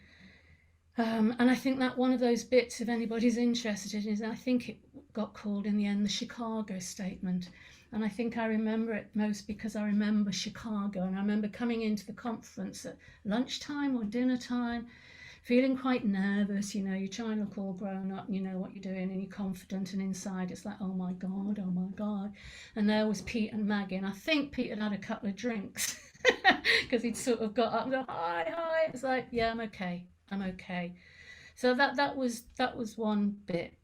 And I think that one of those bits, if anybody's interested, is I think it got called in the end the Chicago Statement. And I think I remember it most because I remember Chicago, and I remember coming into the conference at lunchtime or dinner time, feeling quite nervous, you know, you're trying to look all grown up, you know what you're doing, and you're confident, and inside it's like, oh my God. And there was Pete and Maggie, and I think Pete had a couple of drinks because he'd sort of got up and go, hi. It's like, yeah, I'm okay. So that was one bit.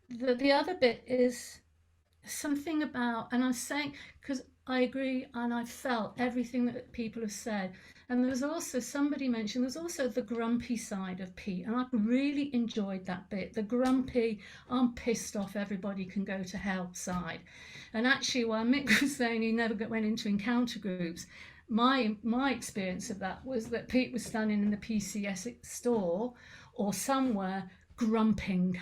The other bit is something about, and I'm saying, because I agree and I felt everything that people have said. And there was also, somebody mentioned, there's also the grumpy side of Pete. And I really enjoyed that bit, the grumpy, I'm pissed off, everybody can go to hell side. And actually, while Mick was saying he never went into encounter groups, my experience of that was that Pete was standing in the PCS store or somewhere grumping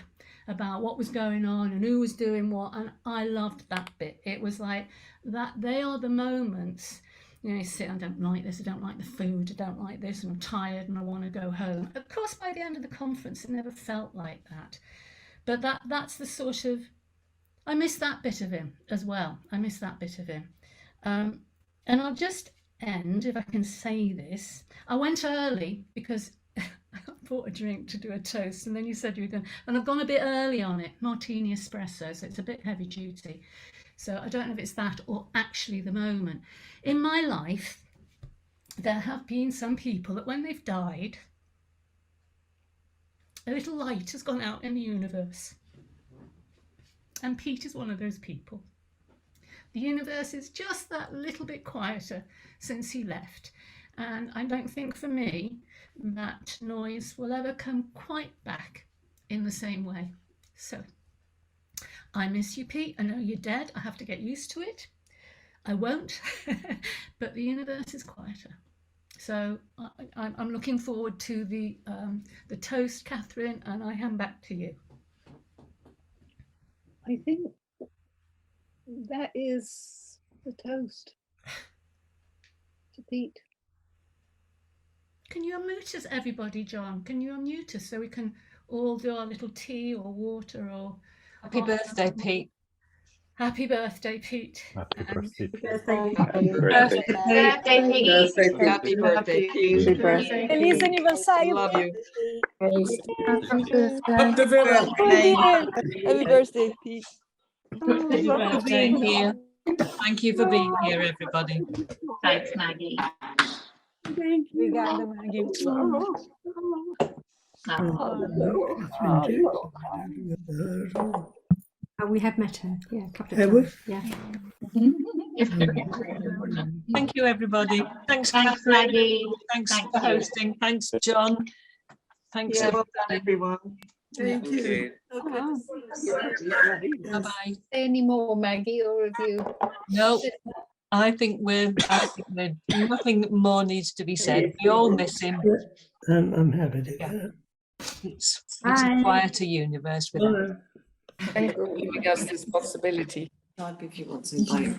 about what was going on and who was doing what, and I loved that bit. It was like that, they are the moments, you know, you sit, I don't like this, I don't like the food, I don't like this, and I'm tired and I want to go home. Of course, by the end of the conference, it never felt like that. But that's the sort of, I miss that bit of him as well. I miss that bit of him. And I'll just end, if I can say this. I went early because I bought a drink to do a toast, and then you said you were going, and I've gone a bit early on it, martini espresso, so it's a bit heavy duty. So I don't know if it's that or actually the moment. In my life, there have been some people that when they've died, a little light has gone out in the universe. And Pete is one of those people. The universe is just that little bit quieter since he left. And I don't think for me that noise will ever come quite back in the same way. So I miss you, Pete. I know you're dead. I have to get used to it. I won't, but the universe is quieter. So I'm looking forward to the toast, Catherine, and I hand back to you. I think that is the toast to Pete. Can you unmute us, everybody, John? Can you unmute us so we can all do our little tea or water or... Happy birthday, Pete. Happy birthday, Pete. Happy birthday, Pete. Happy birthday, Pete. Happy birthday, Pete. Feliz aniversario. Love you. Happy birthday, Pete. Thank you for being here. Thank you for being here, everybody. Thanks, Maggie. Thank you. Obrigada, Maggie. We have met her, yeah, a couple of Have we? times. Yeah. Thank you, everybody. Thanks, Thanks, Catherine. Maggie. Thanks Thank for you. hosting. Thanks, John. Thanks, Yeah, well done, everybody. everyone. Thank you. Bye-bye. Any more, Maggie, or have you? No, I think we're nothing more needs to be said. We all miss him. I'm happy to do that. It's a Bye. quieter universe without him. Thank you for giving us this possibility. If you want some bite.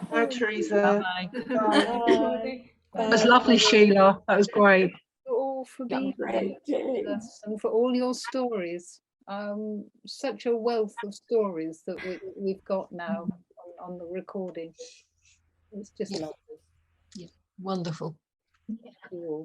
Bye, Teresa. Bye-bye. Bye. It was lovely, Sheila. That was great. You all for being with us and for all your stories. Such a wealth of stories that we've got now on the recording. It's just lovely. Yeah, wonderful. Thank you all.